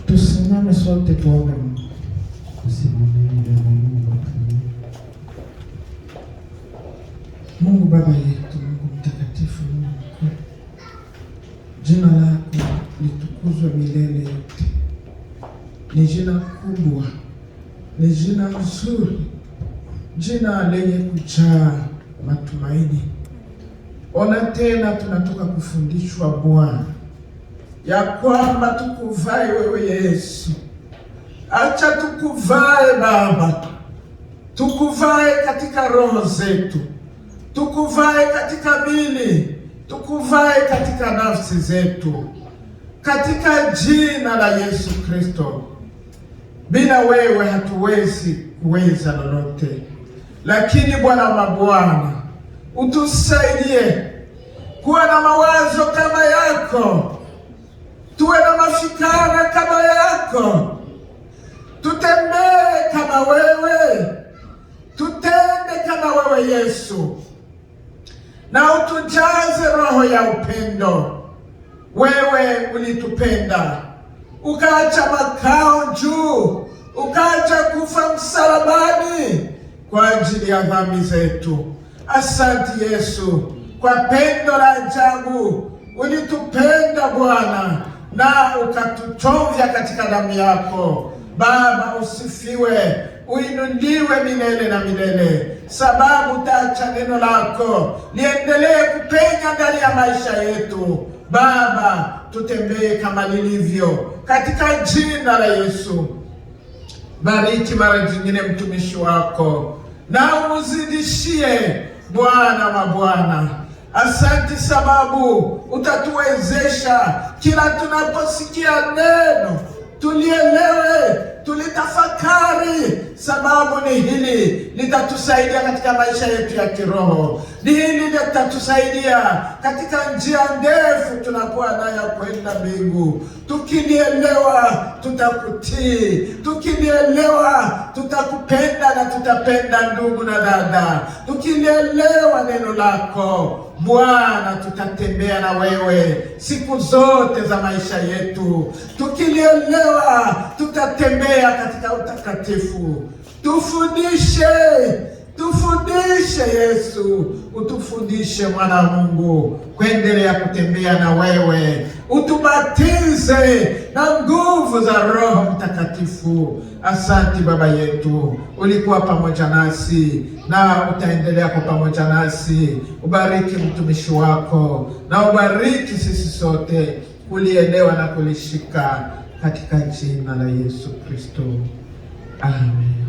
S6: Tusimame sote tuombe.
S2: Tusimame mbele za Mungu na tuombe.
S6: Mungu Baba yetu, Mungu mtakatifu, Mungu mkuu, jina lako litukuzwe milele yote. Ni jina kubwa, ni jina nzuri, jina lenye kujaa matumaini. Ona tena tunatoka kufundishwa Bwana ya kwamba tukuvae wewe Yesu. Acha tukuvae Baba, tukuvae katika roho zetu, tukuvae katika mili, tukuvae katika nafsi zetu, katika jina la Yesu Kristo. Bila wewe hatuwezi kuweza lolote, lakini Bwana wa mabwana, utusaidie kuwa na mawazo kama yako, tuwe na mafikara kama yako, tutembee kama wewe, tutende kama wewe Yesu, na utujaze roho ya upendo. Wewe ulitupenda ukaacha makao juu, ukaacha kufa msalabani kwa ajili ya dhambi zetu. Asante Yesu kwa pendo la ajabu. Ulitupenda Bwana na ukatuchovya katika damu yako. Baba usifiwe, uinuliwe milele na milele, sababu utaacha neno lako liendelee kupenya ndani ya maisha yetu. Baba, tutembee kama lilivyo katika jina la Yesu. Bariki mara nyingine mtumishi wako na umzidishie Bwana wa Bwana. Asante sababu utatuwezesha kila tunaposikia neno tulielewe, tulitafakari, sababu ni hili litatusaidia katika maisha yetu ya kiroho. Ni hili litatusaidia katika njia ndefu tunakuwa nayo kwenda mbingu. Tukilielewa tutakutii, tukilielewa tutakupenda na tutapenda ndugu na dada. Tukilielewa neno lako Bwana, tutatembea na wewe siku zote za maisha yetu. Tukilielewa tutatembea katika utakatifu. Tufundishe, tufundishe Yesu, utufundishe mwana wa Mungu kuendelea kutembea na wewe. Utubatize na nguvu za Roho Mtakatifu. Asante Baba yetu, ulikuwa pamoja nasi na utaendelea kwa pamoja nasi. Ubariki mtumishi wako na ubariki sisi sote kulielewa na kulishika katika jina la Yesu Kristo. Amen.